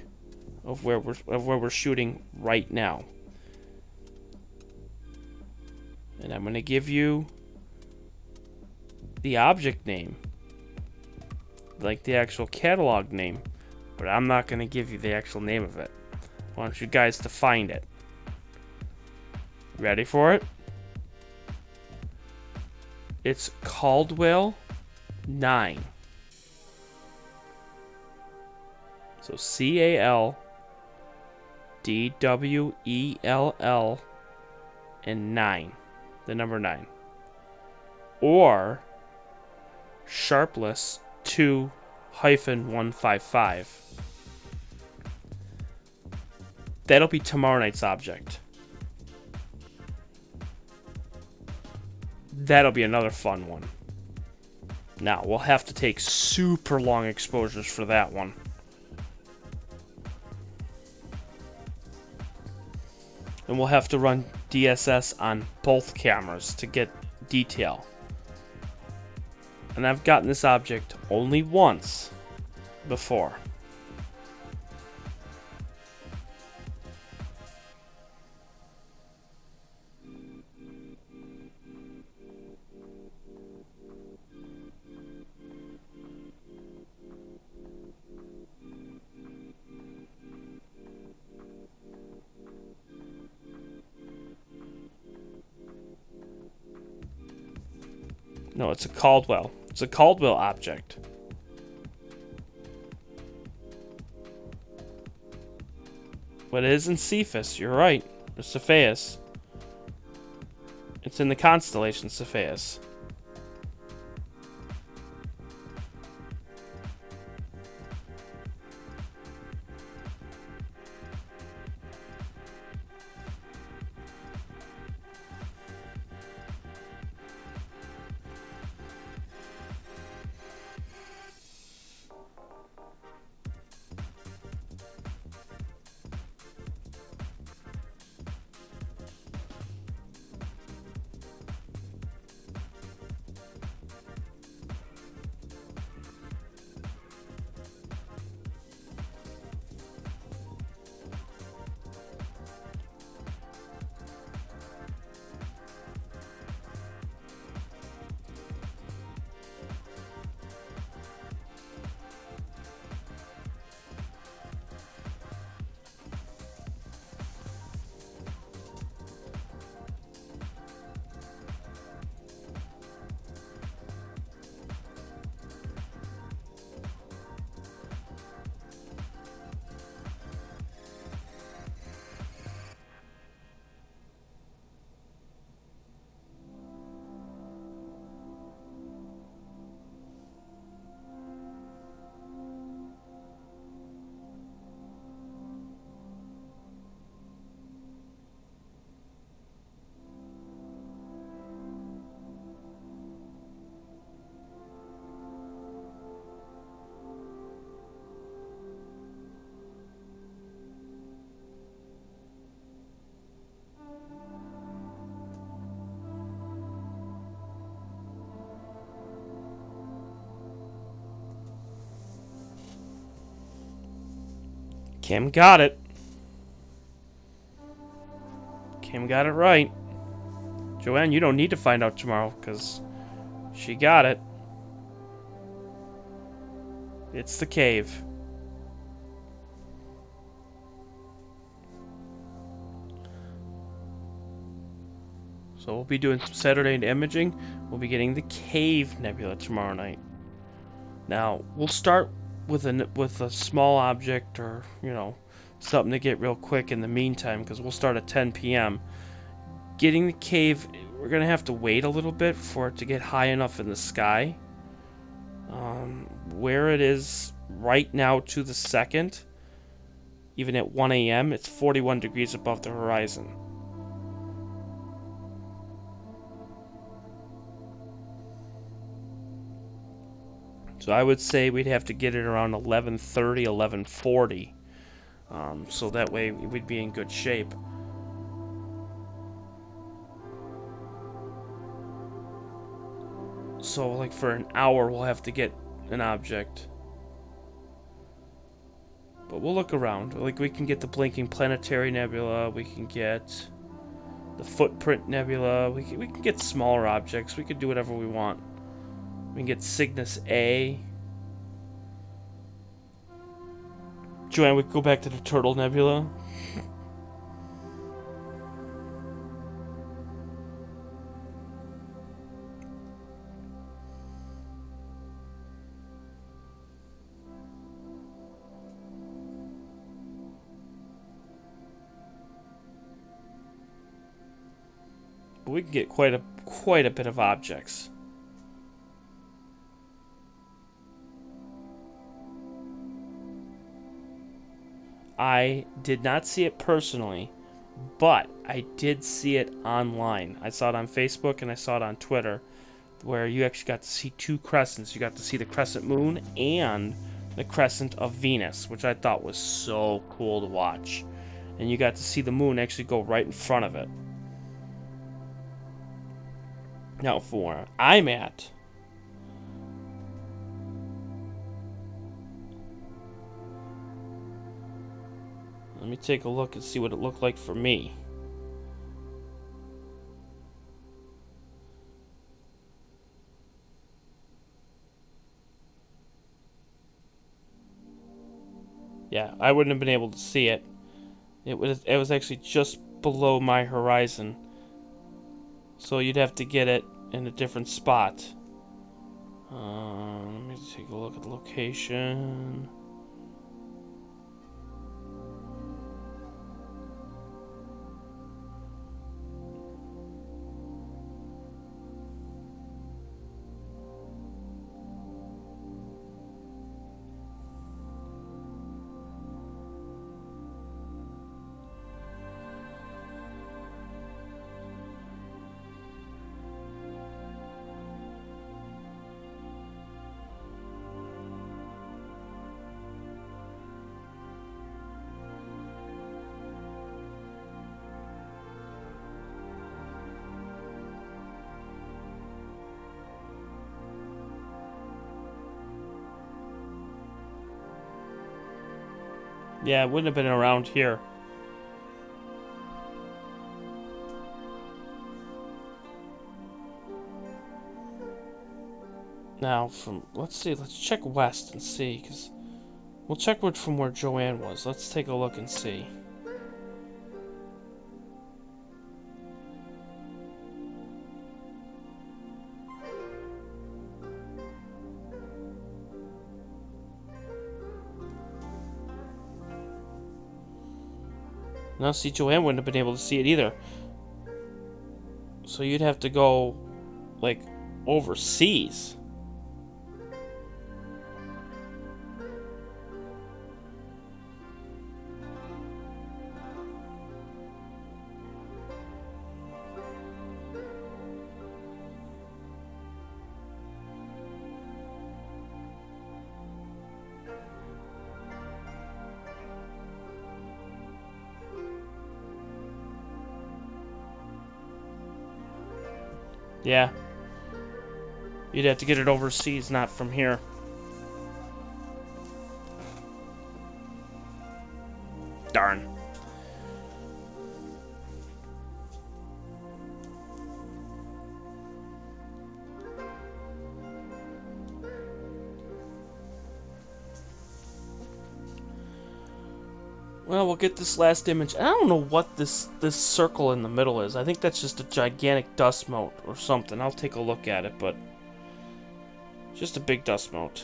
of where we're shooting right now. And I'm going to give you the object name, like the actual catalog name, but I'm not going to give you the actual name of it. I want you guys to find it. Ready for it? It's Caldwell 9. So CALDWELL and 9, the number 9. Or sharpless 2-155. That'll be tomorrow night's object. That'll be another fun one. Now, we'll have to take super long exposures for that one. And we'll have to run DSS on both cameras to get detail. And I've gotten this object only once before. No, it's a Caldwell. It's a Caldwell object. But it isn't Cephas. You're right. It's Cepheus. It's in the constellation Cepheus. Kim got it. Kim got it right. Joanne, you don't need to find out tomorrow, because she got it. It's the cave. So we'll be doing some Saturday Night Imaging. We'll be getting the Cave Nebula tomorrow night. Now, we'll start with a small object, or, you know, something to get real quick in the meantime, because we'll start at 10 p.m. Getting the cave, we're going to have to wait a little bit for it to get high enough in the sky. Where it is right now to the second, even at 1 a.m., it's 41 degrees above the horizon. So I would say we'd have to get it around 11:30, 11:40, so that way we'd be in good shape. So like for an hour we'll have to get an object. But we'll look around. Like we can get the Blinking Planetary Nebula, we can get the Footprint Nebula, we can get smaller objects, we could do whatever we want. We can get Cygnus A. Joanne, we could go back to the Turtle Nebula. we can get quite a bit of objects. I did not see it personally, but I did see it online. I saw it on Facebook and I saw it on Twitter, where you actually got to see two crescents. You got to see the crescent moon and the crescent of Venus, which I thought was so cool to watch. And you got to see the moon actually go right in front of it. Now, for where I'm at, let me take a look and see what it looked like for me. Yeah, I wouldn't have been able to see it. It was actually just below my horizon. So you'd have to get it in a different spot. Let me take a look at the location. Yeah, it wouldn't have been around here. Now, let's check west and see, because we'll check from where Joanne was. Let's take a look and see. Now, see, Joanne wouldn't have been able to see it either. So you'd have to go, like, overseas. Yeah. You'd have to get it overseas, not from here. Darn. Well, we'll get this last image. I don't know what this circle in the middle is. I think that's just a gigantic dust mote or something. I'll take a look at it, but just a big dust mote.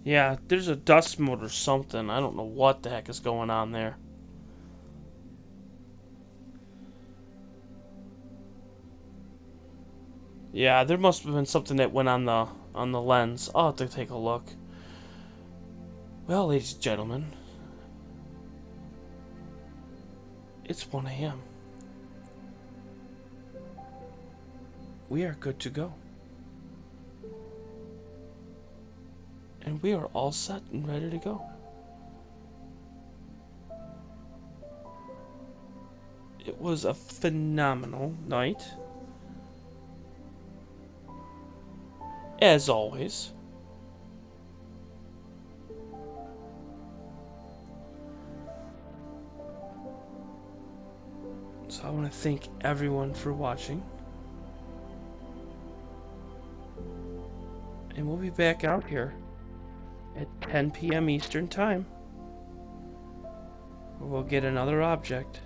Yeah, there's a dust mote or something. I don't know what the heck is going on there. Yeah, there must have been something that went on the lens. I'll have to take a look. Well, ladies and gentlemen, it's 1 a.m. We are good to go. And we are all set and ready to go. It was a phenomenal night. As always. So I want to thank everyone for watching. And we'll be back out here at 10 p.m. Eastern Time, where we'll get another object.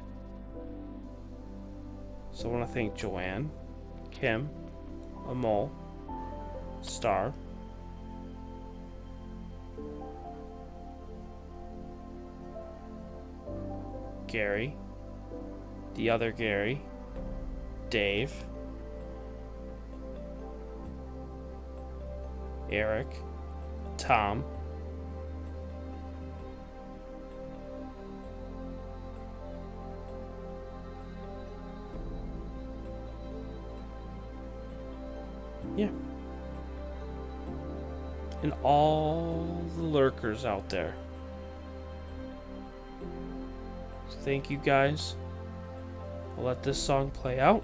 So I want to thank Joanne, Kim, Amol, Star, Gary, the other Gary, Dave, Eric, Tom, yeah, and all the lurkers out there. So thank you guys. I'll let this song play out,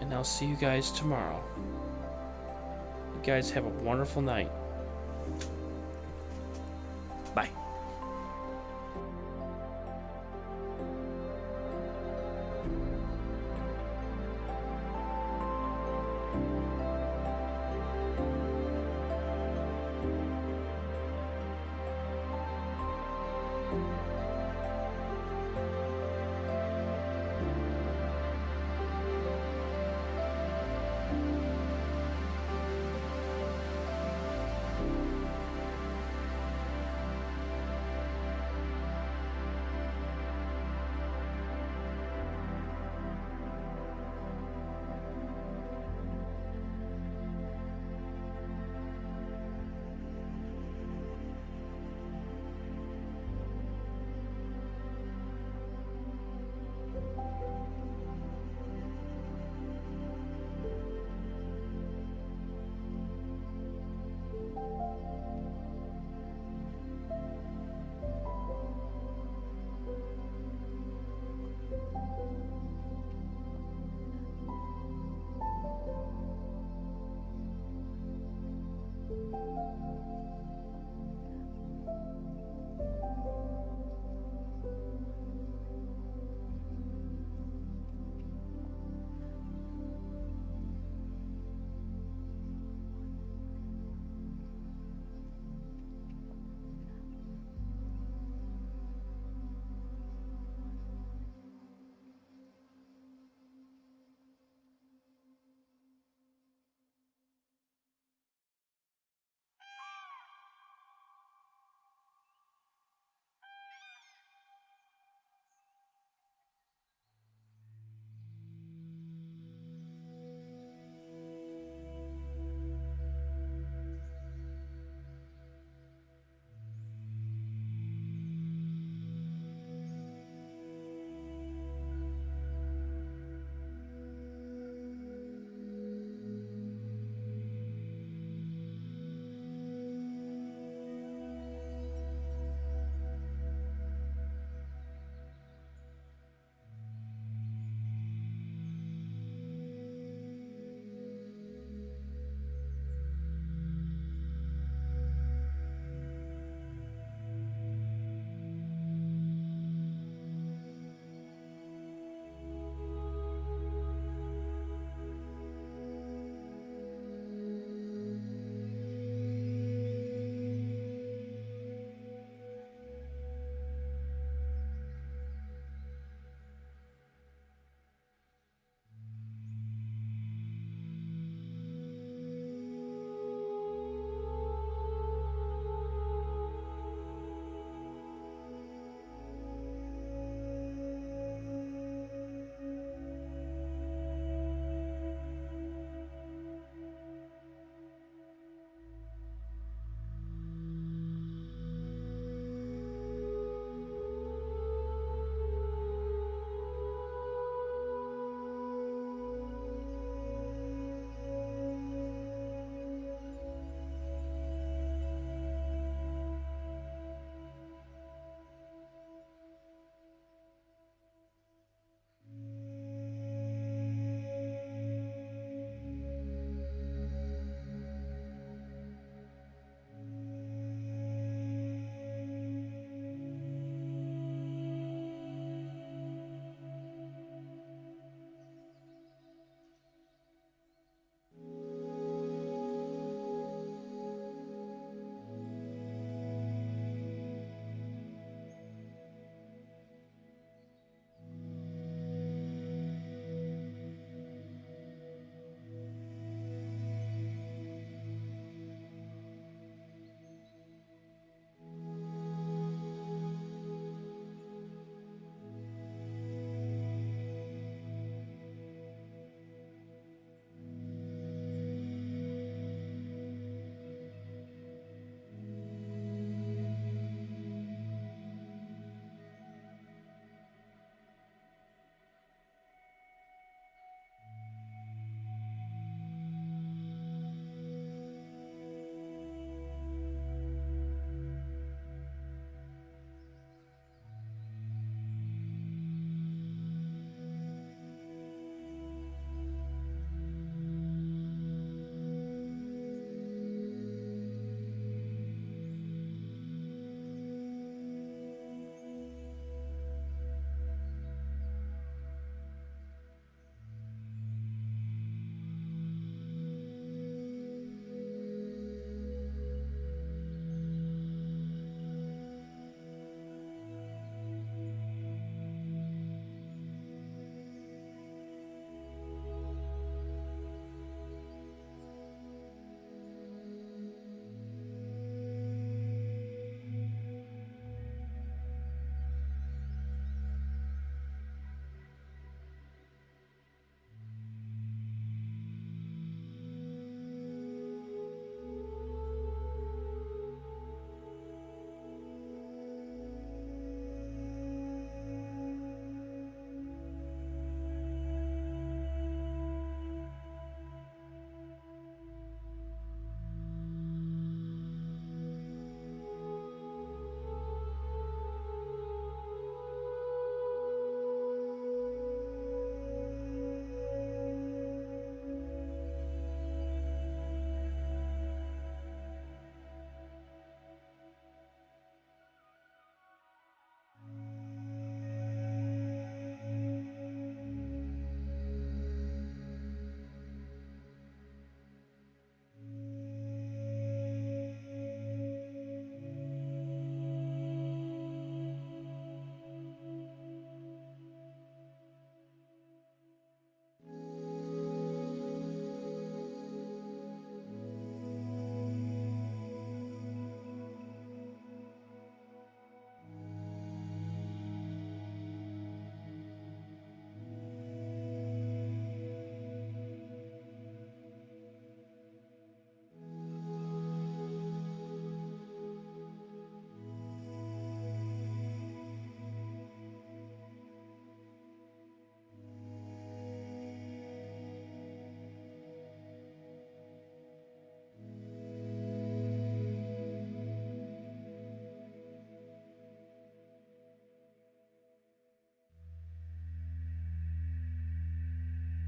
and I'll see you guys tomorrow. You guys have a wonderful night. Bye.